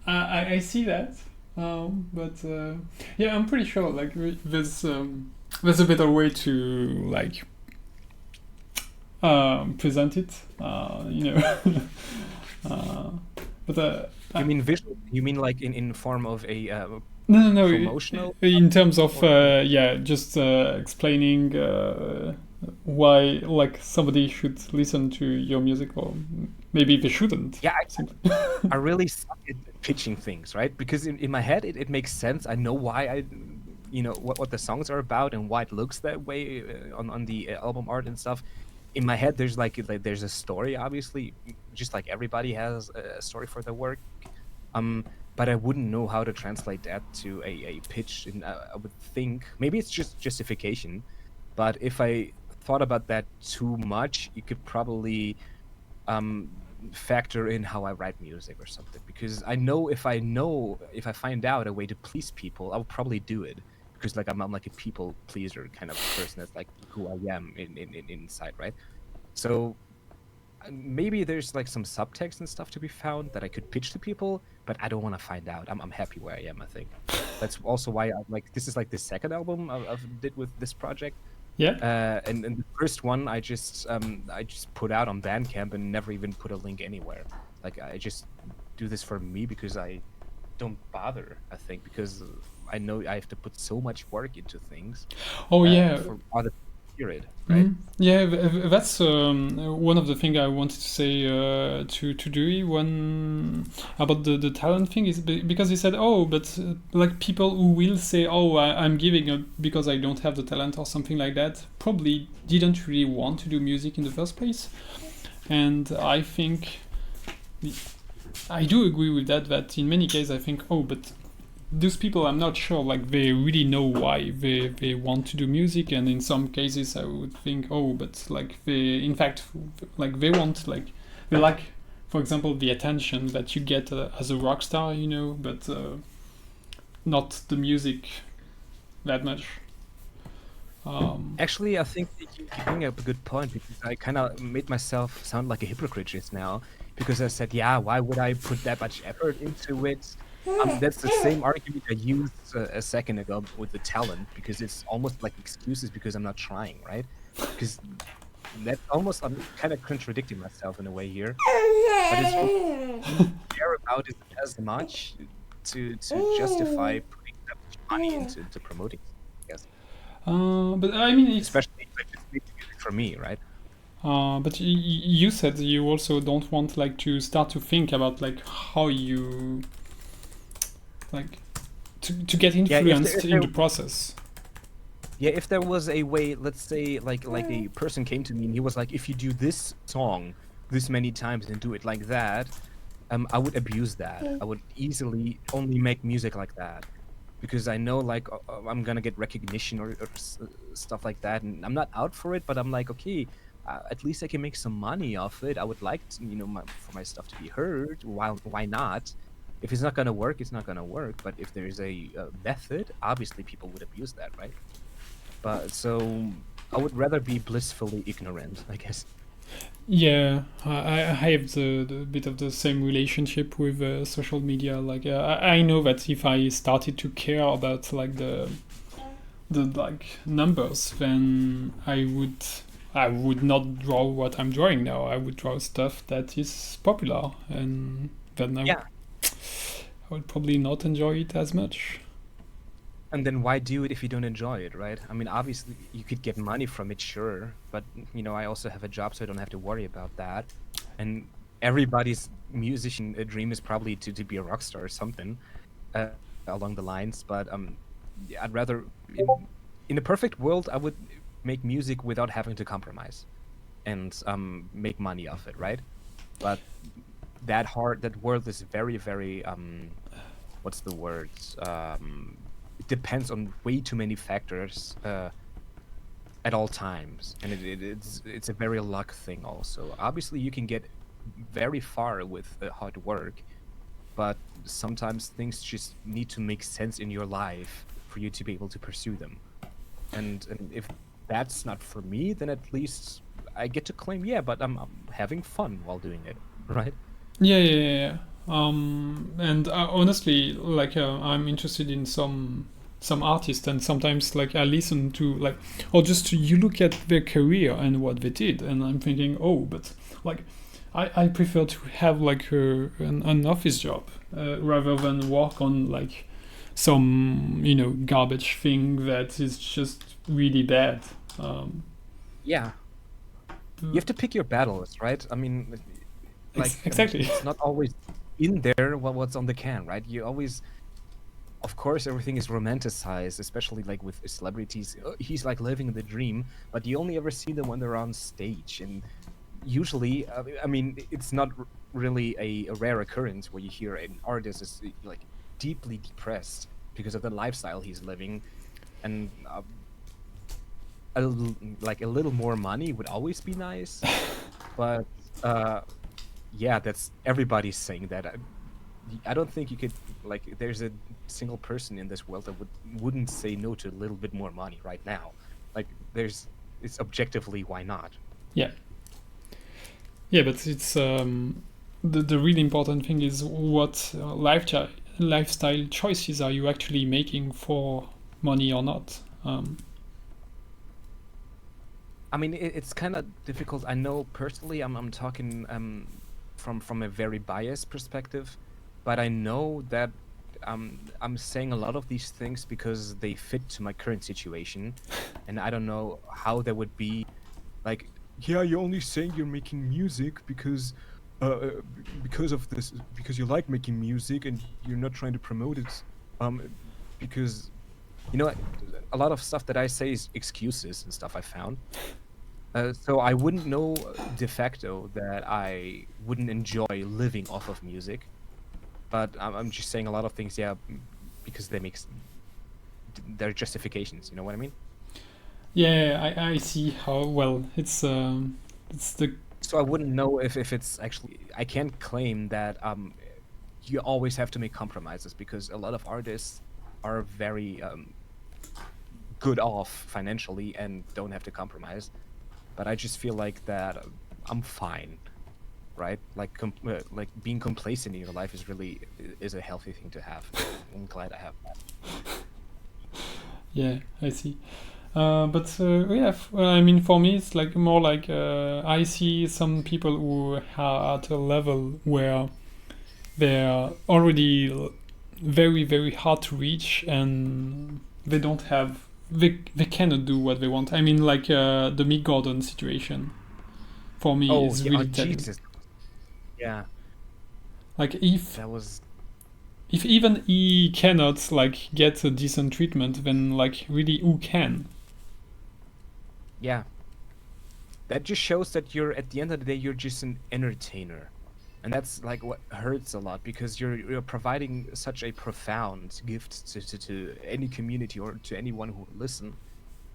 I see that, but yeah, I'm pretty sure like there's a better way to like present it, but You mean visual? You mean like in form of a no, promotional? in terms of yeah, just explaining why like somebody should listen to your music, or maybe they shouldn't. Yeah, I really suck at pitching things, right? Because in my head it makes sense. I know why what the songs are about and why it looks that way on the album art and stuff. In my head there's like there's a story, obviously, just like everybody has a story for their work. But I wouldn't know how to translate that to a pitch, and I would think maybe it's just justification. But if I thought about that too much, you could probably factor in how I write music or something, because I know if I find out a way to please people, I'll probably do it, because like I'm like a people pleaser kind of person. That's like who I am inside, right? So maybe there's like some subtext and stuff to be found that I could pitch to people, but I don't want to find out. I'm happy where I am, I think. That's also why I'm like, this is like the second album I've did with this project. Yeah. And the first one I just put out on Bandcamp and never even put a link anywhere. Like I just do this for me because I don't bother, I think, because I know I have to put so much work into things. Oh yeah. For other people to hear it, right? Yeah, that's one of the things I wanted to say to Dewey when about the talent thing is because he said, oh, but like people who will say, oh, I'm giving up because I don't have the talent or something like that, probably didn't really want to do music in the first place. And I think I do agree with that. That in many cases I think, oh, but those people, I'm not sure like they really know why they want to do music, and in some cases I would think, oh, but like they in fact like they want like they like, for example, the attention that you get as a rock star, you know, but not the music that much. Actually, I think that you bring up a good point, because I kind of made myself sound like a hypocrite just now, because I said, yeah, why would I put that much effort into it? That's the same argument I used a second ago with the talent, because it's almost like excuses because I'm not trying, right? Because that's almost, I'm kind of contradicting myself in a way here. But it's what I care about it as much to justify putting that much money into promoting, I guess. But I mean, Especially if I just make music for me, right? but you said you also don't want like to start to think about like how you like to get influenced in the process. Yeah, if there was a way, let's say like a person came to me and he was like, if you do this song this many times and do it like that, I would abuse that. I would easily only make music like that, because I know like I'm gonna get recognition or stuff like that, and I'm not out for it, but I'm like, okay, at least I can make some money off it. I would like to, for my stuff to be heard. Why not? If it's not gonna work, it's not gonna work. But if there's a method, obviously people would abuse that, right? But so I would rather be blissfully ignorant, I guess. Yeah, I have the bit of the same relationship with social media. Like I know that if I started to care about like the like numbers, then I would not draw what I'm drawing now. I would draw stuff that is popular, and then I would probably not enjoy it as much. And then why do it if you don't enjoy it, right? I mean, obviously you could get money from it, sure, but I also have a job, so I don't have to worry about that. And everybody's musician dream is probably to be a rock star or something along the lines. But I'd rather, in a perfect world, I would make music without having to compromise and make money off it, right? But that world is very, very what's the word? It depends on way too many factors at all times, and it's a very luck thing also. Obviously, you can get very far with hard work, but sometimes things just need to make sense in your life for you to be able to pursue them. And if that's not for me, then at least I get to claim, yeah, but I'm having fun while doing it, right? Yeah. And honestly, like I'm interested in some artists, and sometimes like I listen to like, or just you look at their career and what they did, and I'm thinking, oh, but like I prefer to have like an office job rather than work on like some garbage thing that is just really bad. Yeah, you have to pick your battles, right? I mean, like exactly. It's not always in there what's on the can, right? You always, of course, everything is romanticized, especially like with celebrities. He's like living the dream, but you only ever see them when they're on stage. And usually, I mean, it's not really a rare occurrence where you hear an artist is like deeply depressed because of the lifestyle he's living, and a little more money would always be nice. But yeah, that's everybody's saying that. I don't think you could, like, there's a single person in this world that wouldn't say no to a little bit more money right now. Like, it's objectively, why not? Yeah. Yeah, but it's the really important thing is what lifestyle choices are you actually making for money or not. I mean, it's kind of difficult. I know personally, I'm talking from a very biased perspective, but I know that I'm saying a lot of these things because they fit to my current situation, and I don't know how they would be. Like, yeah, you're only saying you're making music because of this, because you like making music and you're not trying to promote it, because a lot of stuff that I say is excuses and stuff I found. So I wouldn't know de facto that I wouldn't enjoy living off of music, but I'm just saying a lot of things, yeah, because they're justifications. You know what I mean? Yeah, I see how well it's the So I wouldn't know if it's actually. I can't claim that you always have to make compromises because a lot of artists are very good off financially and don't have to compromise. But I just feel like that I'm fine, right? Like being complacent in your life is a healthy thing to have. I'm glad I have that. yeah, I see. But yeah, I mean, for me, it's like more like I see some people who are at a level where they're already very, very hard to reach, and they don't have, they cannot do what they want. I mean, like the Mick Gordon situation for me Oh is yeah, oh really telling. Jesus, yeah, Like if that was even he cannot like get a decent treatment, then like really who can? yeah. That just shows that you're at the end of the day you're just an entertainer, and that's like what hurts a lot because you're providing such a profound gift to any community or to anyone who will listen.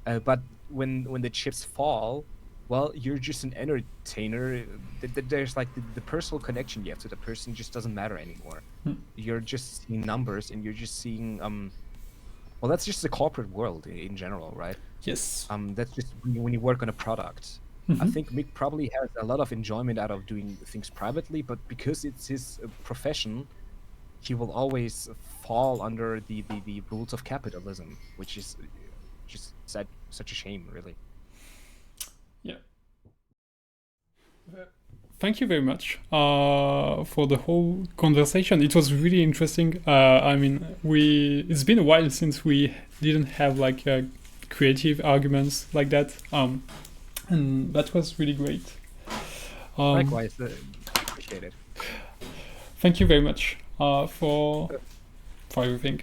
But when the chips fall, well, you're just an entertainer. There's like the personal connection you have to the person just doesn't matter anymore. Hmm. You're just seeing numbers, and you're just seeing well, that's just the corporate world in general, right? Yes. That's just when you work on a product. I Mhm. think Mick probably has a lot of enjoyment out of doing things privately, but because it's his profession, he will always fall under the rules of capitalism, which is just such a shame, really. Yeah. Thank you very much for the whole conversation. It was really interesting. I mean, it's been a while since we didn't have like creative arguments like that, and that was really great. Likewise, appreciate it. Thank you very much for everything.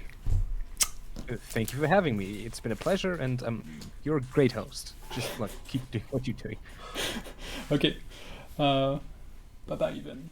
Thank you for having me. It's been a pleasure, and you're a great host. Just like keep doing what you're doing. Okay. Bye bye then.